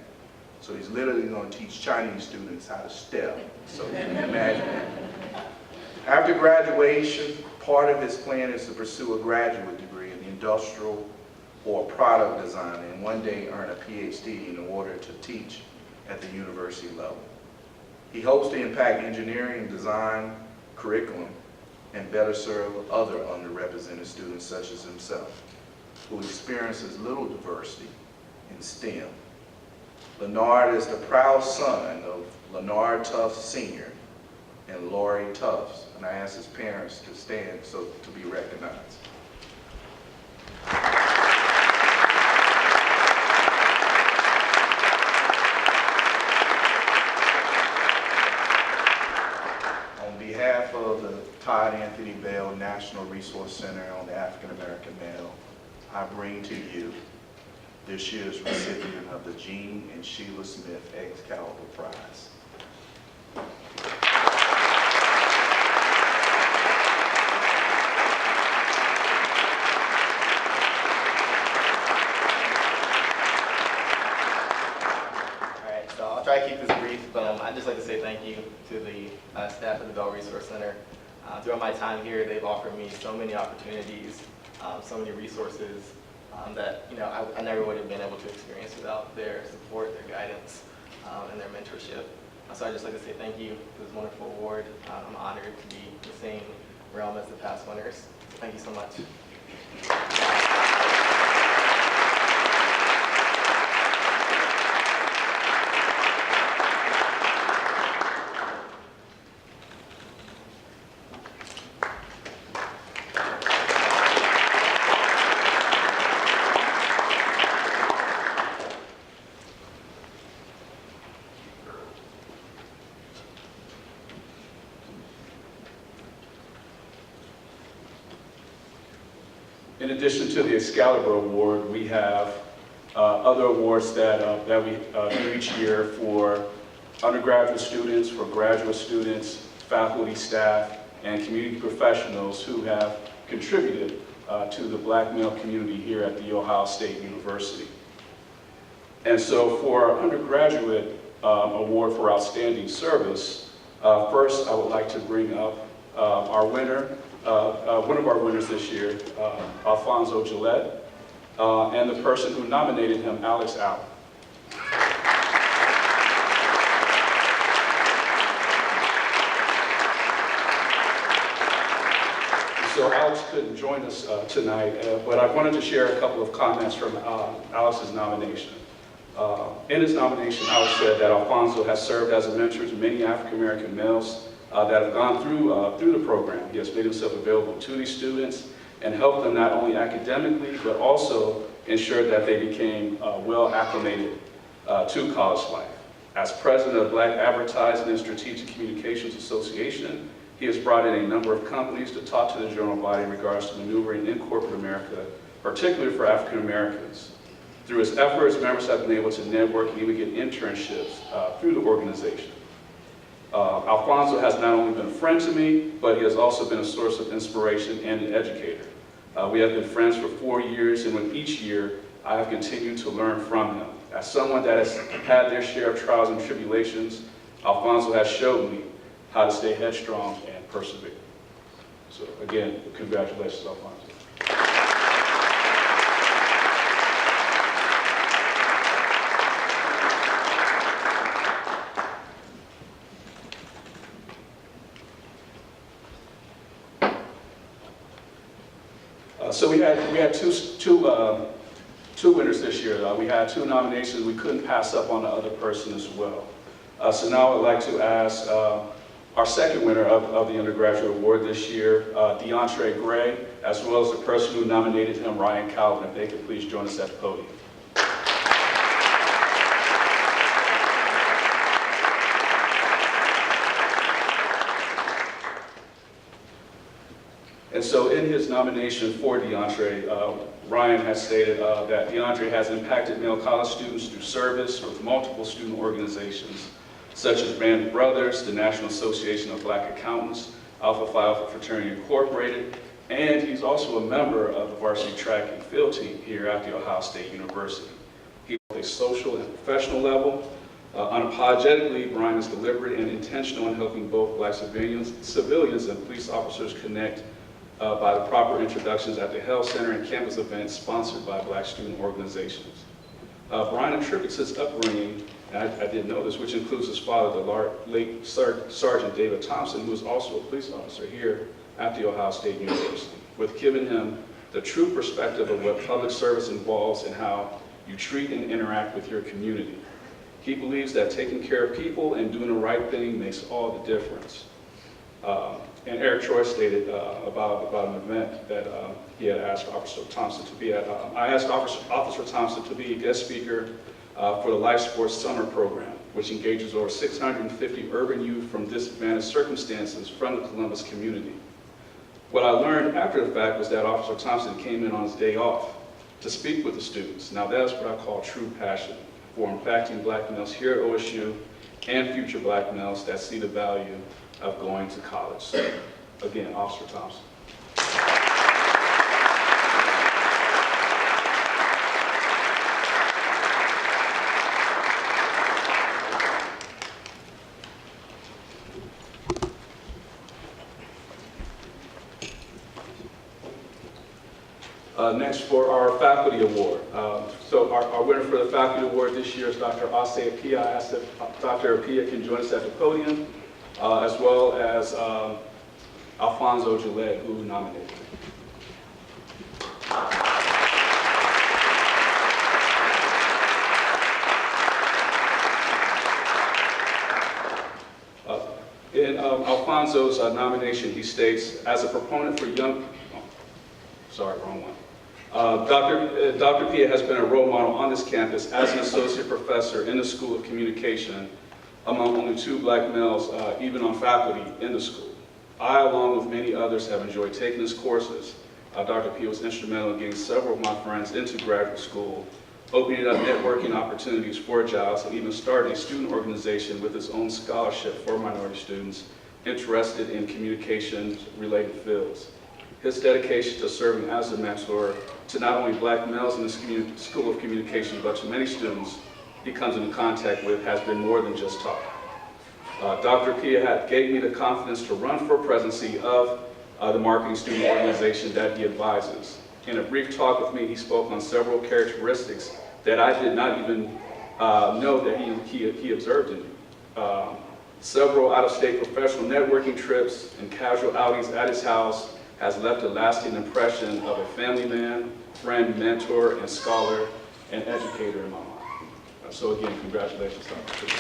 So he's literally going to teach Chinese students how to step, so you can imagine that. After graduation, part of his plan is to pursue a graduate degree in industrial or product design and one day earn a PhD in order to teach at the university level. He hopes to impact engineering and design curriculum and better serve other underrepresented students such as himself, who experiences little diversity in STEM. Leonard is the proud son of Leonard Tufts Sr. and Lori Tufts, and I ask his parents to stand so to be recognized. On behalf of the Todd Anthony Bell National Resource Center on the African American Male, I bring to you this year's recipient of the Jean and Sheila Smith Excalibur Prize. Alright, so I'll try to keep this brief, but I'd just like to say thank you to the staff of the Bell Resource Center. Throughout my time here, they've offered me so many opportunities, so many resources that I never would have been able to experience without their support, their guidance, and their mentorship. So I'd just like to say thank you for this wonderful award. I'm honored to be in the same realm as the past winners. Thank you so much. In addition to the Excalibur Award, we have other awards that we do each year for undergraduate students, for graduate students, faculty, staff, and community professionals who have contributed to the Black male community here at The Ohio State University. And so for our undergraduate award for outstanding service, first I would like to bring up our winner, one of our winners this year, Alfonso Gillette, and the person who nominated him, Alex Allen. So Alex couldn't join us tonight, but I wanted to share a couple of comments from Alex's nomination. In his nomination, Alex said that Alfonso has served as a mentor to many African-American males that have gone through the program. He has made himself available to these students and helped them not only academically, but also ensured that they became well acclimated to college life. As president of Black Advertising and Strategic Communications Association, he has brought in a number of companies to talk to the general body in regards to maneuvering in corporate America, particularly for African Americans. Through his efforts, members have been able to network and even get internships through the organization. Alfonso has not only been a friend to me, but he has also been a source of inspiration and an educator. We have been friends for 4 years, and with each year, I have continued to learn from him. As someone that has had their share of trials and tribulations, Alfonso has showed me how to stay headstrong and persevere. So again, congratulations, Alfonso. So we had two winners this year. We had 2 nominations. We couldn't pass up on the other person as well. So now I'd like to ask our second winner of the undergraduate award this year, DeAndre Gray, as well as the person who nominated him, Ryan Calvin, if they could please join us at the podium. And so in his nomination for DeAndre, Ryan has stated that DeAndre has impacted male college students through service with multiple student organizations, such as Band of Brothers, the National Association of Black Accountants, Alpha Phi Alpha Fraternity Incorporated, And he's also a member of the varsity track and field team here at The Ohio State University. He at a social and professional level. Unapologetically, Brian is deliberate and intentional in helping both Black civilians and police officers connect by the proper introductions at the Health Center and campus events sponsored by Black student organizations. Brian attributes his upbringing, and I didn't know this, which includes his father, the late Sergeant David Thompson, who was also a police officer here at The Ohio State University, with giving him the true perspective of what public service involves and how you treat and interact with your community. He believes that taking care of people and doing the right thing makes all the difference. And Eric Troy stated about an event that he had asked Officer Thompson to be at. I asked Officer Thompson to be a guest speaker for the Life Sports Summer Program, which engages over 650 urban youth from disadvantaged circumstances from the Columbus community. What I learned after the fact was that Officer Thompson came in on his day off to speak with the students. Now that is what I call true passion for impacting Black males here at OSU and future Black males that see the value of going to college. So again, Officer Thompson. Next for our faculty award. So our winner for the faculty award this year is Dr. Ase Apia. I asked if Dr. Apia can join us at the podium, as well as Alfonso Gillette, who nominated. In Alfonso's nomination, he states, as a proponent for young, sorry, wrong one. Dr. Pia has been a role model on this campus as an associate professor in the School of Communication among only 2 Black males, even on faculty in the school. I, along with many others, have enjoyed taking his courses. Dr. Pia was instrumental in getting several of my friends into graduate school, opening up networking opportunities for jobs, and even starting a student organization with his own scholarship for minority students interested in communication-related fields. His dedication to serving as a mentor to not only Black males in the School of Communication, but to many students he comes into contact with has been more than just talk. Dr. Pia gave me the confidence to run for presidency of the marketing student organization that he advises. In a brief talk with me, he spoke on several characteristics that I did not even know that he observed in me. Several out-of-state professional networking trips and casual outings at his house has left a lasting impression of a family man, friend, mentor, and scholar, and educator in my mind. So again, congratulations, Dr. Pia.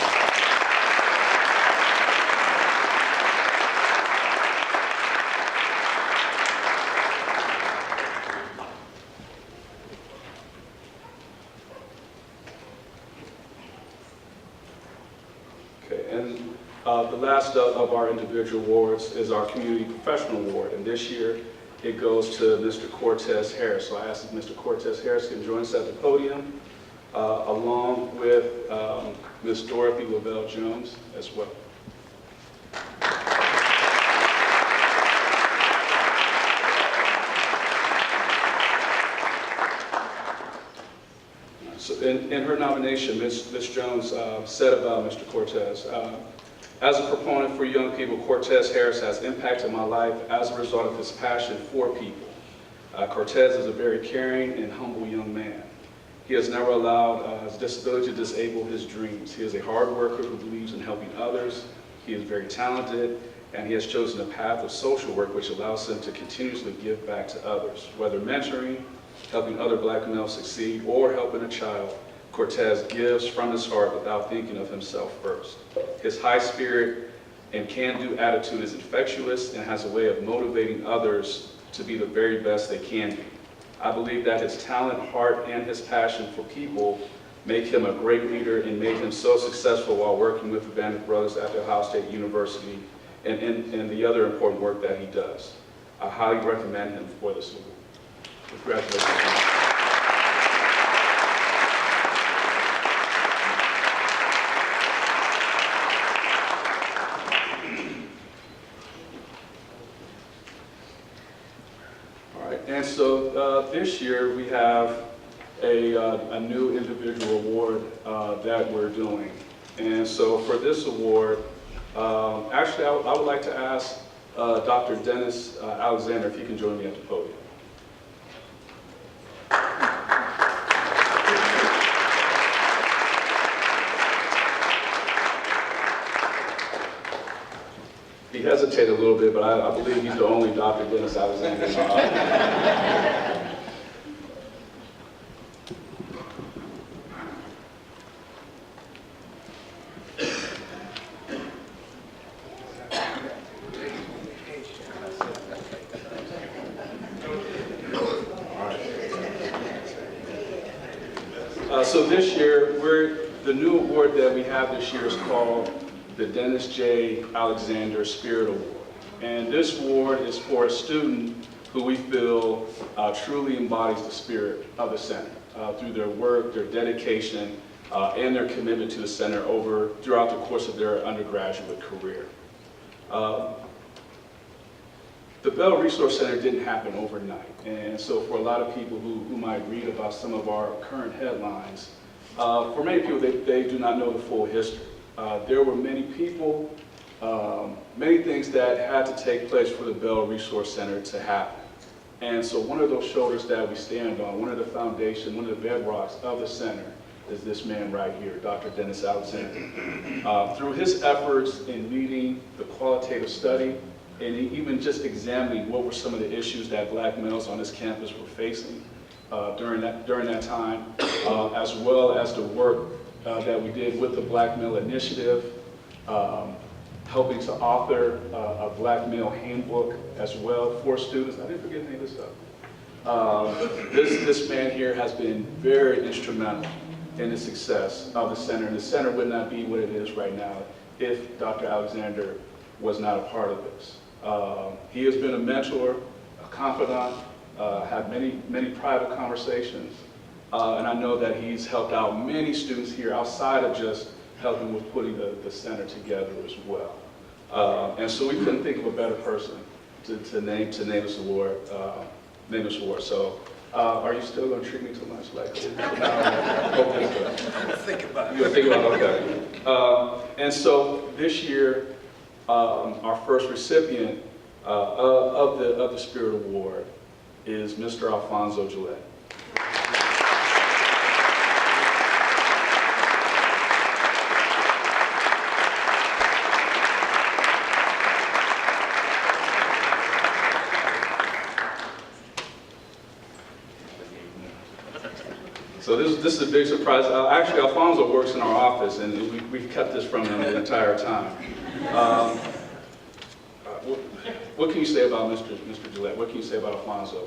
The last of our individual awards is our Community Professional Award, and this year it goes to Mr. Cortez Harris. So I asked if Mr. Cortez Harris can join us at the podium, along with Ms. Dorothy Lavelle Jones as well. So in her nomination, Ms. Jones said about Mr. Cortez, as a proponent for young people, Cortez Harris has impacted my life as a result of his passion for people. Cortez is a very caring and humble young man. He has never allowed his disability to disable his dreams. He is a hard worker who believes in helping others. He is very talented, and he has chosen a path of social work which allows him to continuously give back to others, whether mentoring, helping other Black males succeed, or helping a child. Cortez gives from his heart without thinking of himself first. His high spirit and can-do attitude is infectious and has a way of motivating others to be the very best they can be. I believe that his talent, heart, and his passion for people make him a great leader and made him so successful while working with the Band of Brothers at the Ohio State University and the other important work that he does. I highly recommend him for this award. Congratulations. And so this year we have a new individual award that we're doing. And so for this award, actually I would like to ask Dr. Dennis Alexander if he can join me at the podium. He hesitated a little bit, but I believe he's the only Dr. Dennis Alexander in our office. So this year, the new award that we have this year is called the Dennis J. Alexander Spirit Award. And this award is for a student who we feel truly embodies the spirit of the center through their work, their dedication, and their commitment to the center throughout the course of their undergraduate career. The Bell Resource Center didn't happen overnight, and so for a lot of people who might read about some of our current headlines, for many people they do not know the full history. There were many people, many things that had to take place for the Bell Resource Center to happen. And so one of those shoulders that we stand on, one of the foundations, one of the bedrocks of the center is this man right here, Dr. Dennis Alexander. Through his efforts in leading the qualitative study and even just examining what were some of the issues that black males on this campus were facing during that time, as well as the work that we did with the Black Male Initiative, helping to author a Black Male Handbook as well for students. I didn't forget any of this stuff. This man here has been very instrumental in the success of the center, and the center would not be what it is right now if Dr. Alexander was not a part of this. He has been a mentor, a confidant, had many private conversations, and I know that he's helped out many students here outside of just helping with putting the center together as well. And so we couldn't think of a better person to name this award. So, are you still going to treat me to lunch like this? Think about You're thinking about it, okay. And so this year, our first recipient of the Spirit Award is Mr. Alfonso Gillette. So this is a big surprise. Actually, Alfonso works in our office, and we've kept this from him the entire time. What can you say about Mr. Gillette? What can you say about Alfonso?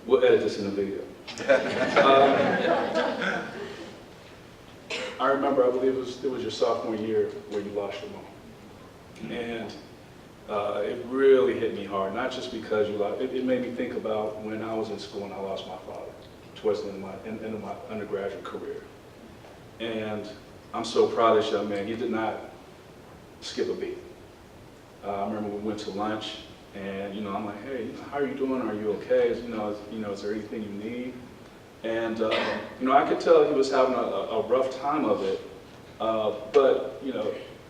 We'll edit this in the video. I remember, I believe it was your sophomore year where you lost your mom. And it really hit me hard, not just because you lost, it made me think about when I was in school and I lost my father towards the end of my undergraduate career. And I'm so proud of this young man. He did not skip a beat. I remember we went to lunch, and I'm like, hey, how are you doing? Are you okay? Is there anything you need? And I could tell he was having a rough time of it, but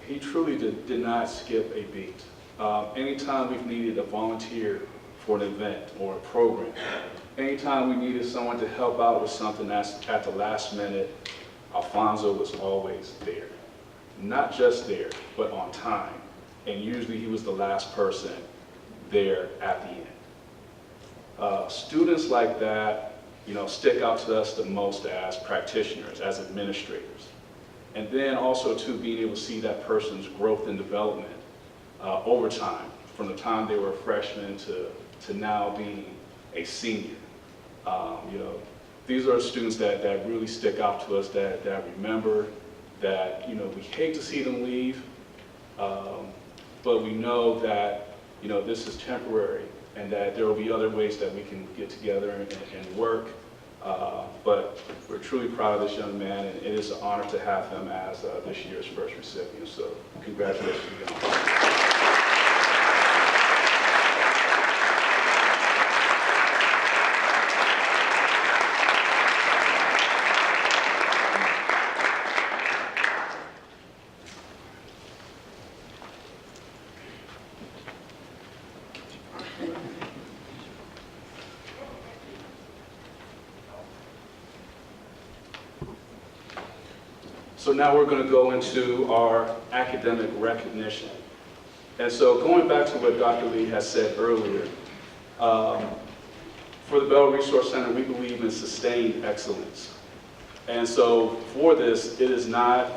he truly did not skip a beat. Anytime we've needed a volunteer for an event or a program, anytime we needed someone to help out with something that's at the last minute, Alfonso was always there. Not just there, but on time. And usually he was the last person there at the end. Students like that, stick out to us the most as practitioners, as administrators. And then also too, being able to see that person's growth and development over time, from the time they were a freshman to now being a senior. These are students that really stick out to us, that remember, that we hate to see them leave, but we know that this is temporary and that there will be other ways that we can get together and work. But we're truly proud of this young man, and it is an honor to have him as this year's first recipient. So congratulations again. So now we're going to go into our academic recognition. And so going back to what Dr. Lee has said earlier, for the Bell Resource Center, we believe in sustained excellence. And so for this, it is not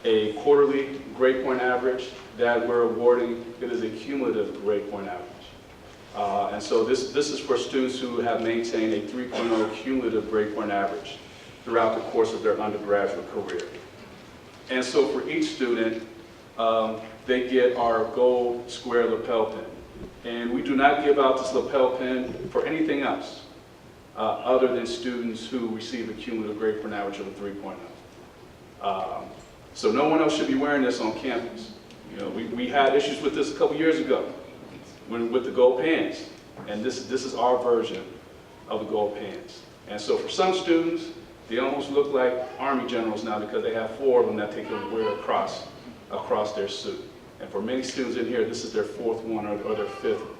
a quarterly grade point average that we're awarding, it is a cumulative grade point average. And so this is for students who have maintained a 3.0 cumulative grade point average throughout the course of their undergraduate career. And so for each student, they get our gold square lapel pin. And we do not give out this lapel pin for anything else other than students who receive a cumulative grade point average of a 3.0. So no one else should be wearing this on campus. We had issues with this a couple years ago with the gold pins. And this is our version of the gold pins. And so for some students, they almost look like Army generals now because they have 4 of them that they can wear across their suit. And for many students in here, this is their 4th one or their 5th one.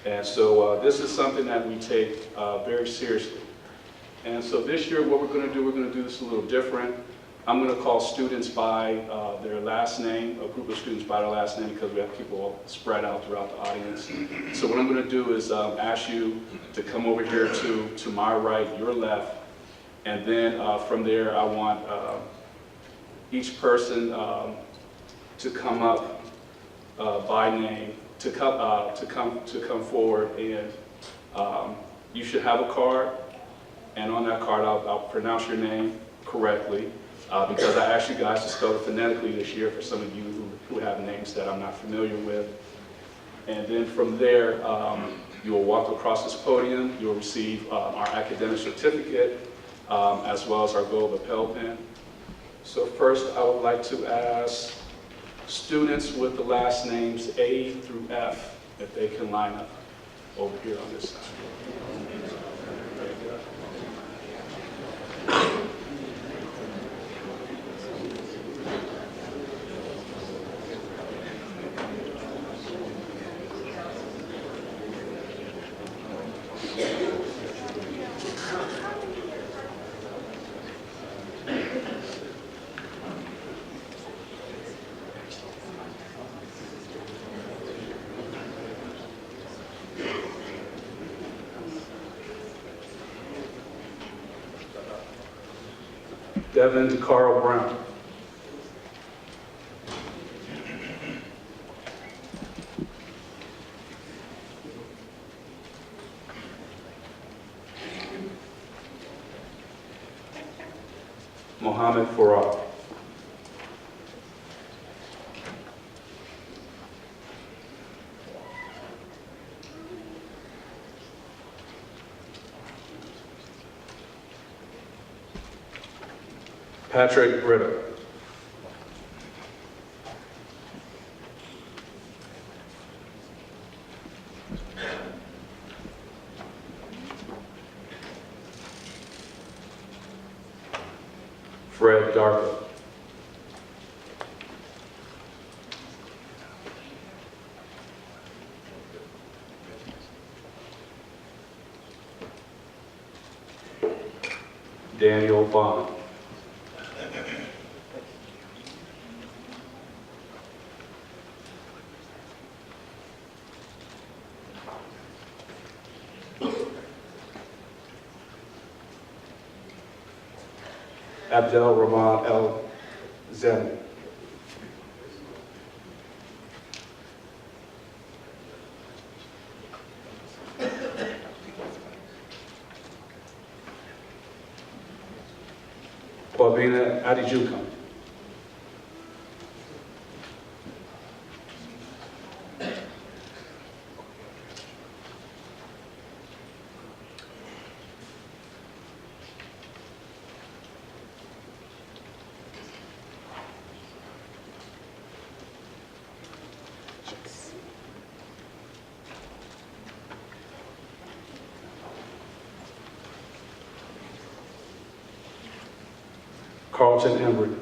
And so this is something that we take very seriously. And so this year, what we're going to do this a little different. I'm going to call students by their last name, a group of students by their last name, because we have people spread out throughout the audience. So what I'm going to do is ask you to come over here to my right, your left. And then from there, I want each person to come up by name, to come forward, and you should have a card. And on that card, I'll pronounce your name correctly because I asked you guys to spell it phonetically this year for some of you who have names that I'm not familiar with. And then from there, you will walk across this podium. You'll receive our academic certificate. As well as our gold lapel pin. So first, I would like to ask students with the last names A through F if they can line up over here on this side. Devin Carl Brown. Mohammed Farah. Patrick Britta. Fred Darko. Daniel Bond. Abdel Rahman El Zemi. Bobina Adijukan. Carlton Embry.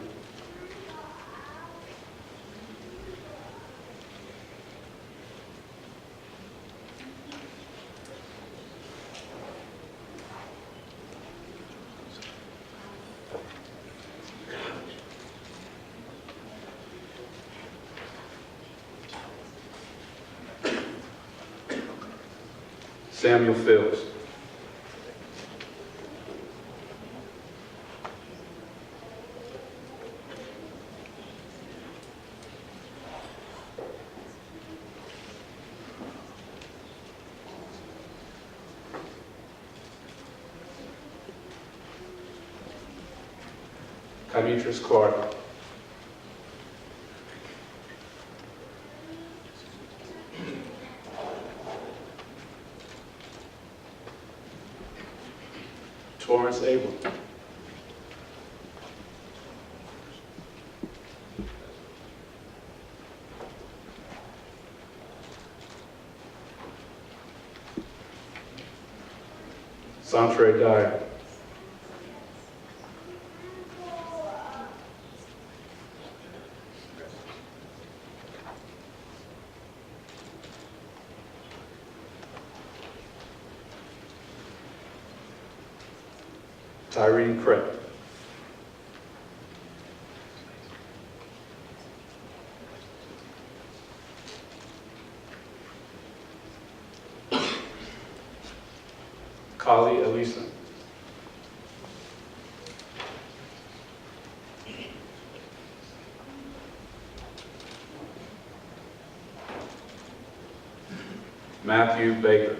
Samuel Fields. Demetrius Clark. Torrance Abel. Santre Dyer. Tyrene Craig. Kali Elisa. Matthew Baker.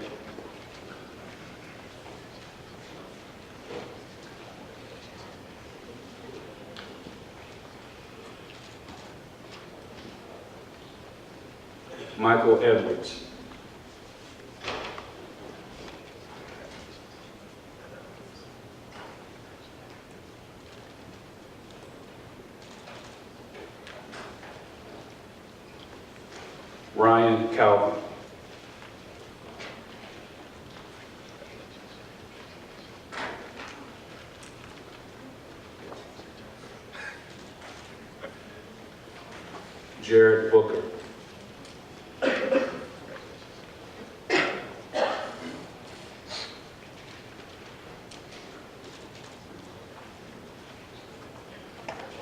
Michael Edwards. Ryan Calvin. Jared Booker.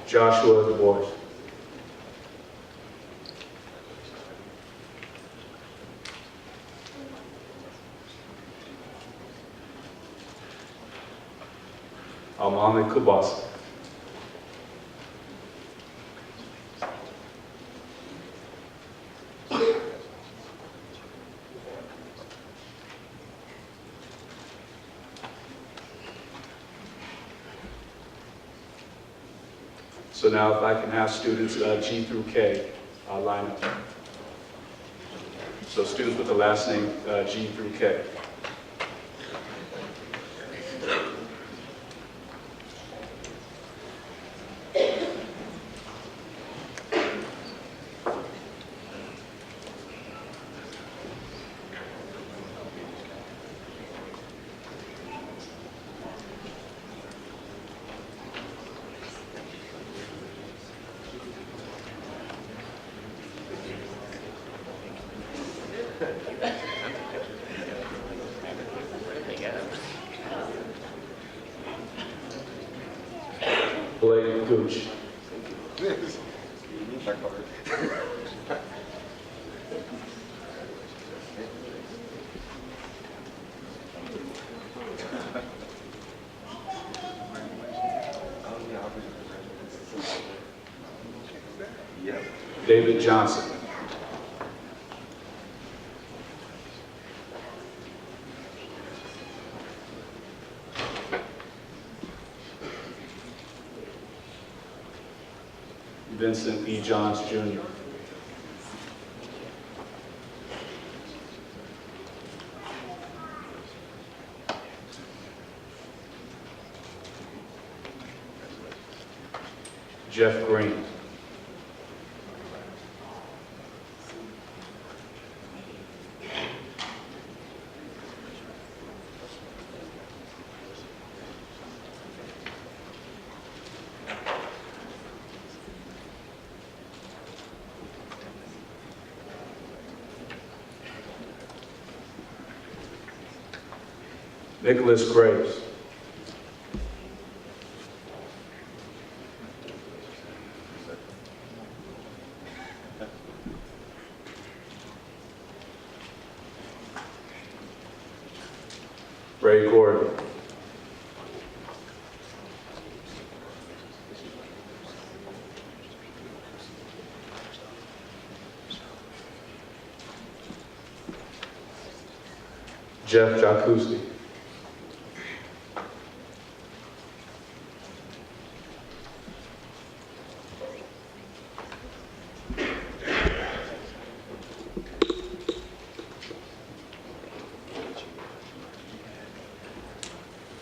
Joshua Du Bois. Amani Kubasa. So now if I can have students G through K line up. So students with the last name G through K. Blake Gooch. David Johnson. Vincent E. Johns, Jr. Jeff Green. Nicholas Graves. Ray Gordon. Jeff Jacuzzi.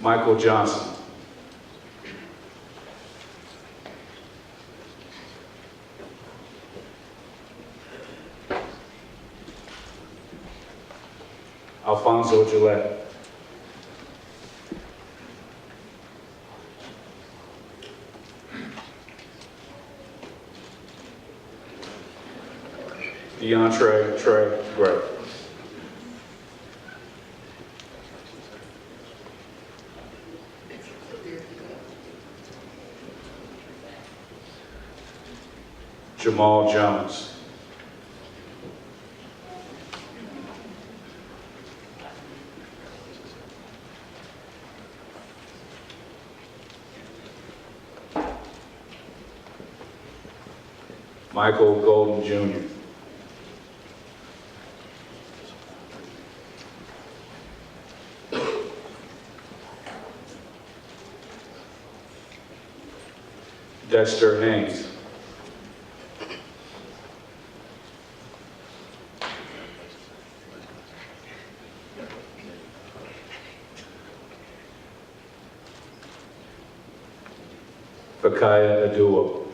Michael Johnson. Alfonso Gillette. DeAndre Trey Gray. Jamal Jones. Michael Golden Jr. Dexter Haynes. Fakaya Aduo.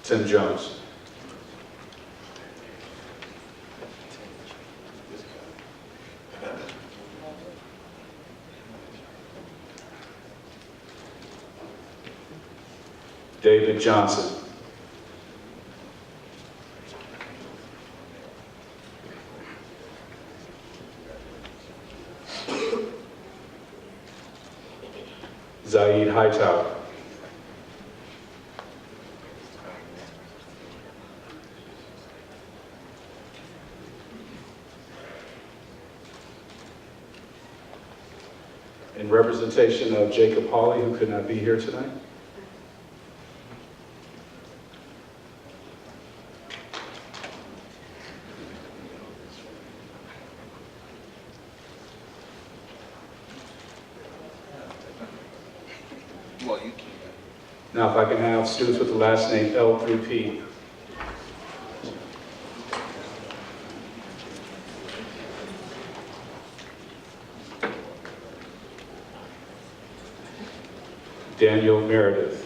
Tim Jones. David Johnson. Zaid Hightower. In representation of Jacob Hawley, who could not be here tonight. Now, if I can have students with the last name L through P. Daniel Meredith.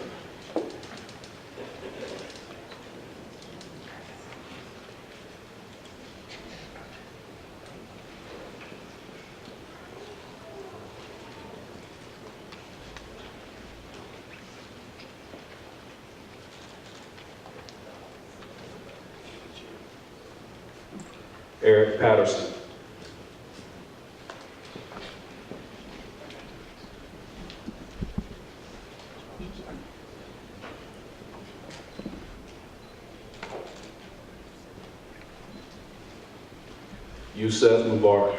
Eric Patterson. Yusef Mubarak.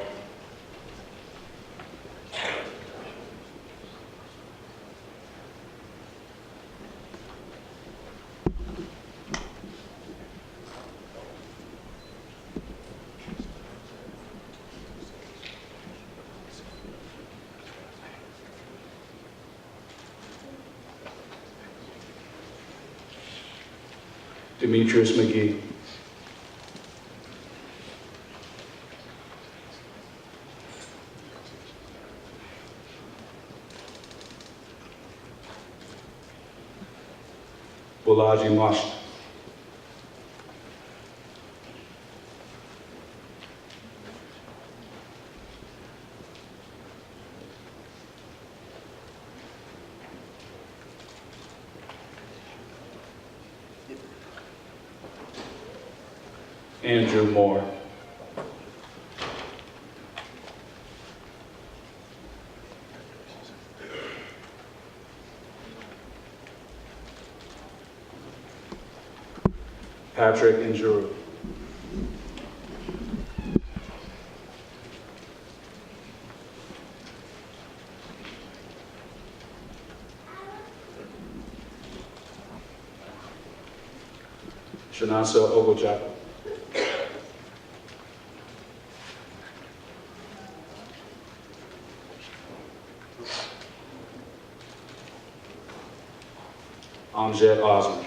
Demetrius McGee. Bolaji Marsh. Andrew Moore. Patrick Njuru. Shanasa Ogojaku. Amjad Osman.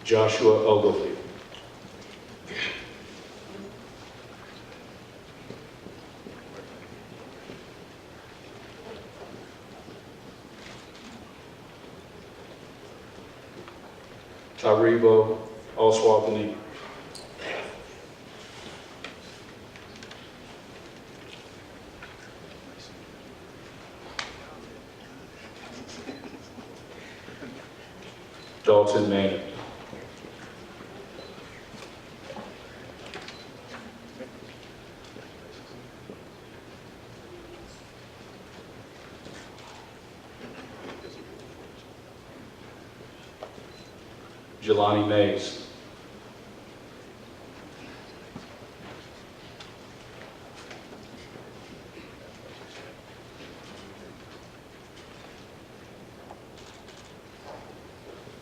Joshua Ogilvie. Taribo Oswald-Benini. Dalton Maynard. Jelani Mays.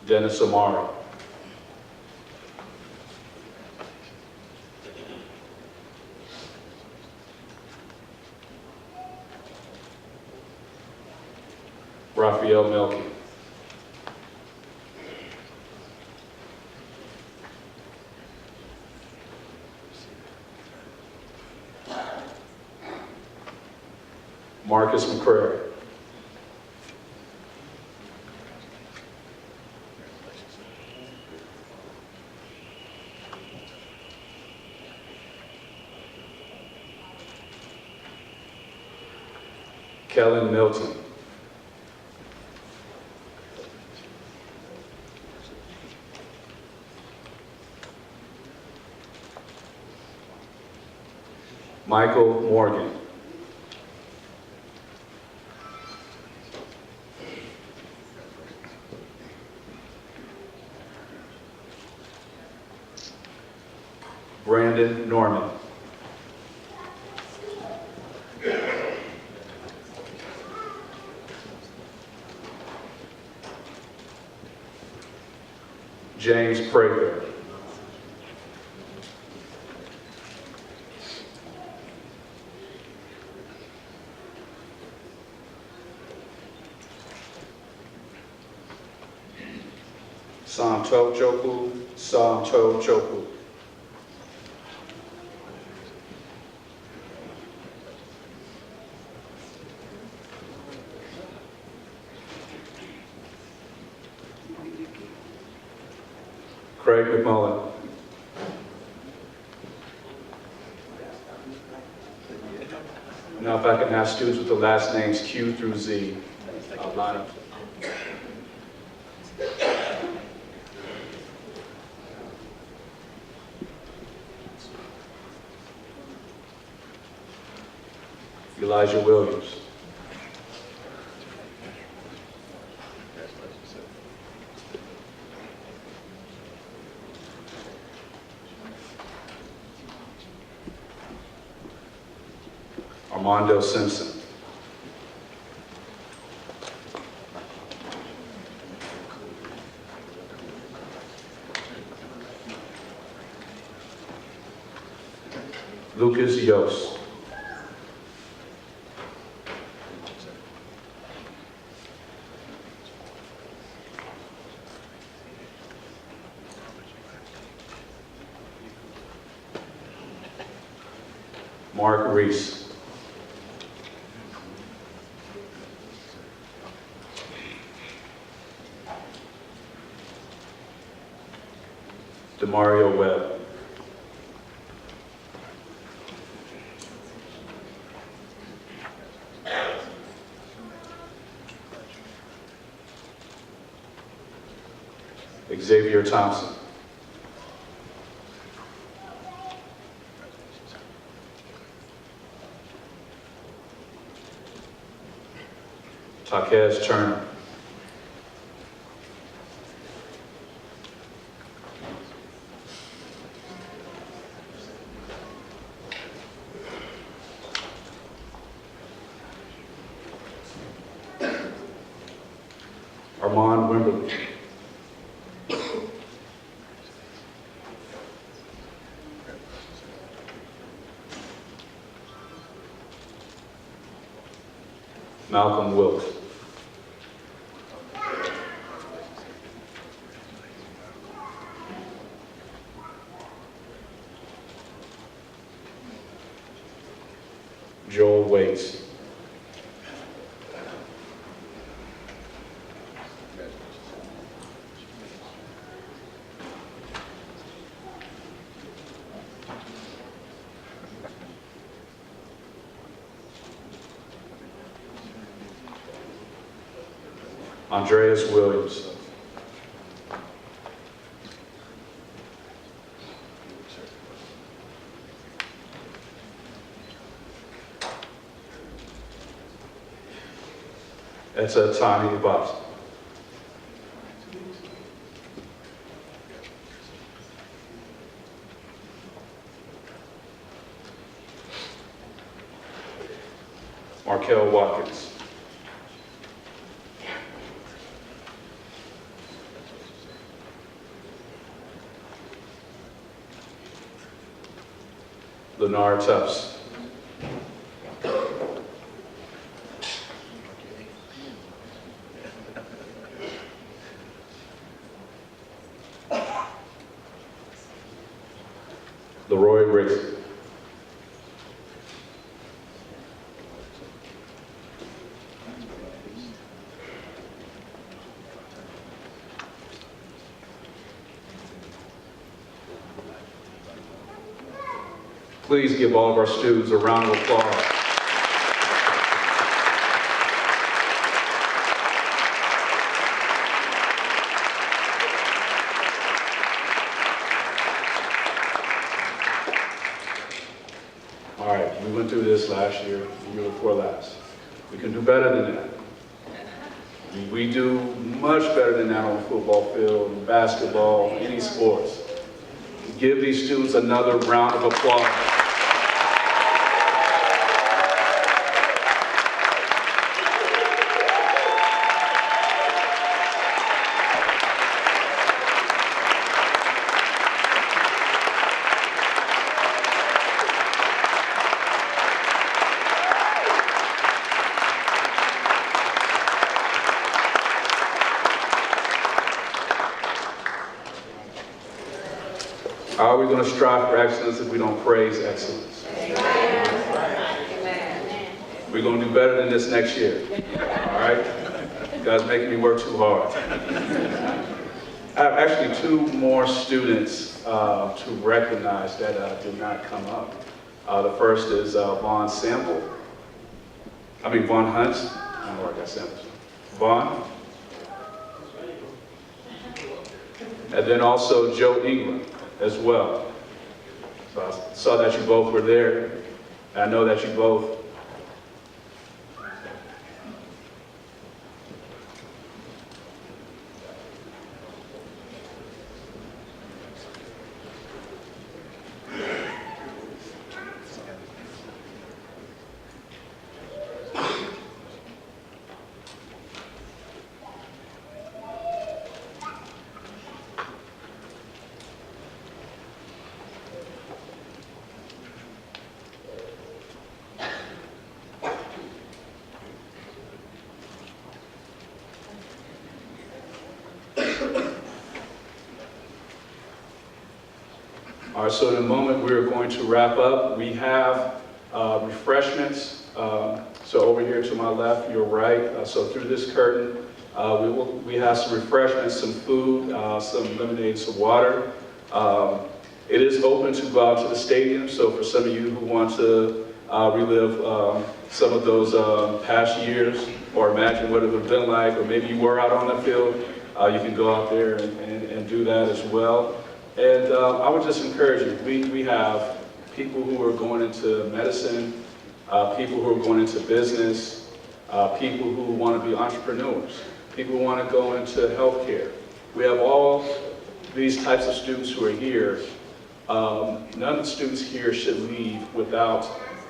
Dennis Amari. Raphael Melky. Marcus McCrary. Kellen Milton. Michael Morgan. Brandon Norman. James Prather. Samto Chopu. Craig McMullen. Now if I can have students with the last names Q through Z, line up. Elijah Williams. Armando Simpson. Lucas Yost. Mark Reese. Demario Webb. Xavier Thompson. Taquez Turner. Armand Wimberly. Malcolm Wilkes. Joel Waits. Andreas Williams. That's a Tommy Butt. Markel Watkins. Lennar Tufts. Leroy Riggs. Please give all of our students a round of applause. All right, we went through this last year, the year before last. We can do better than that. We do much better than that on the football field, basketball, any sports. Give these students another round of applause. How are we going to strive for excellence if we don't praise excellence? We're going to do better than this next year. All right? You guys making me work too hard. I have actually two more students to recognize that did not come up. The first is Vaughn Hunt. I don't know where I got Sample. Vaughn. And then also Joe Ingram as well. So I saw that you both were there. I know that you both All right, so in a moment we're going to wrap up. We have refreshments. So over here to my left, your right. So through this curtain, we have some refreshments, some food, some lemonade, some water. It is open to go out to the stadium. So for some of you who want to relive some of those past years, or imagine what it would have been like, or maybe you were out on the field, you can go out there and do that as well. And I would just encourage you, we have people who are going into medicine, people who are going into business, people who want to be entrepreneurs, people who want to go into healthcare. We have all these types of students who are here. None of the students here should leave without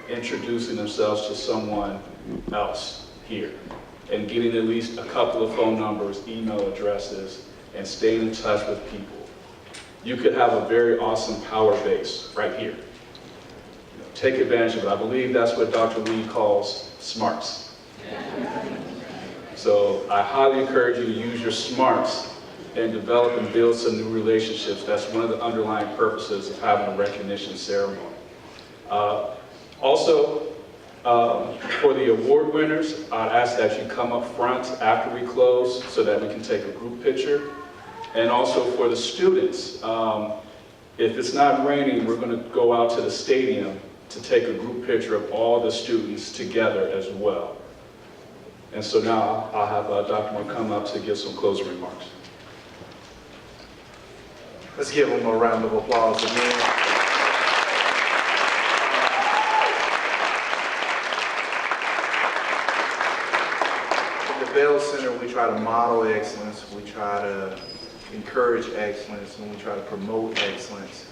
introducing themselves to someone else here and getting at least a couple of phone numbers, email addresses, and staying in touch with people. You could have a very awesome power base right here. Take advantage of it. I believe that's what Dr. Lee calls smarts. So I highly encourage you to use your smarts and develop and build some new relationships. That's one of the underlying purposes of having a recognition ceremony. Also, for the award winners, I'd ask that you come up front after we close so that we can take a group picture. And also for the students, if it's not raining, we're going to go out to the stadium to take a group picture of all the students together as well. And so now I'll have Dr. Moore come up to give some closing remarks. Let's give him a round of applause again. At the Bell Center, we try to model excellence, we try to encourage excellence, and we try to promote excellence,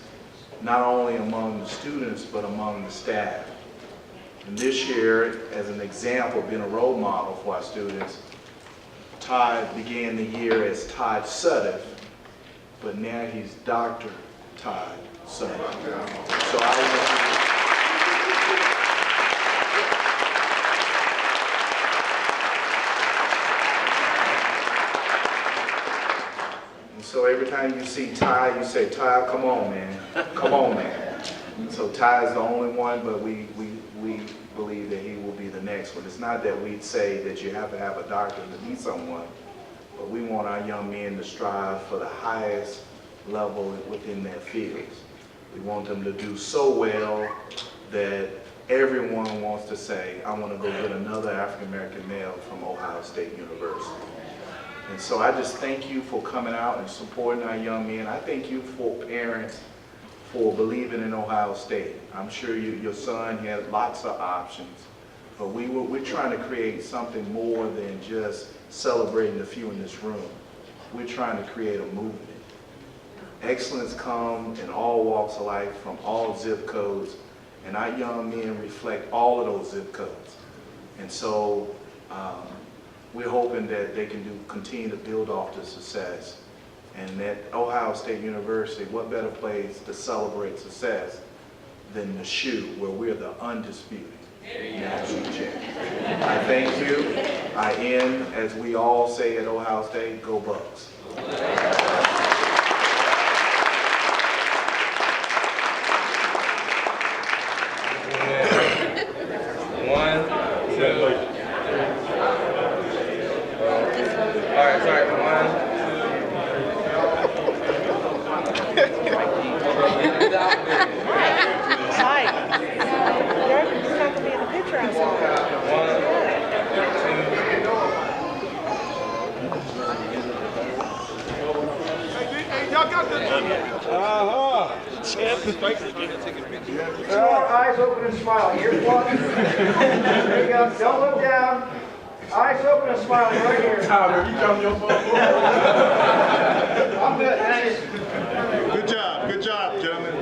not only among the students, but among the staff. And this year, as an example, being a role model for our students, Todd began the year as Todd Sutton, but now he's Dr. Todd Sutton. So So every time you see Ty, you say, Ty, come on, man. Come on, man. So Ty is the only one, but we believe that he will be the next one. It's not that we say that you have to have a doctor to be someone, but we want our young men to strive for the highest level within their fields. We want them to do so well that everyone wants to say, I want to go get another African-American male from Ohio State University. And so I just thank you for coming out and supporting our young men. I thank you for parents for believing in Ohio State. I'm sure your son had lots of options, but we're trying to create something more than just celebrating the few in this room. We're trying to create a movement. Excellence comes in all walks of life, from all zip codes, and our young men reflect all of those zip codes. And so we're hoping that they can continue to build off the success. And at Ohio State University, what better place to celebrate success than the shoe, where we're the undisputed national champion. I thank you. I end, as we all say at Ohio State, go Bucks. Eyes open and smile. Here's one. There you go. Don't look down. Eyes open and smile right here. Tyler, you jumped your phone. I'm good. Thanks. Good job, gentlemen.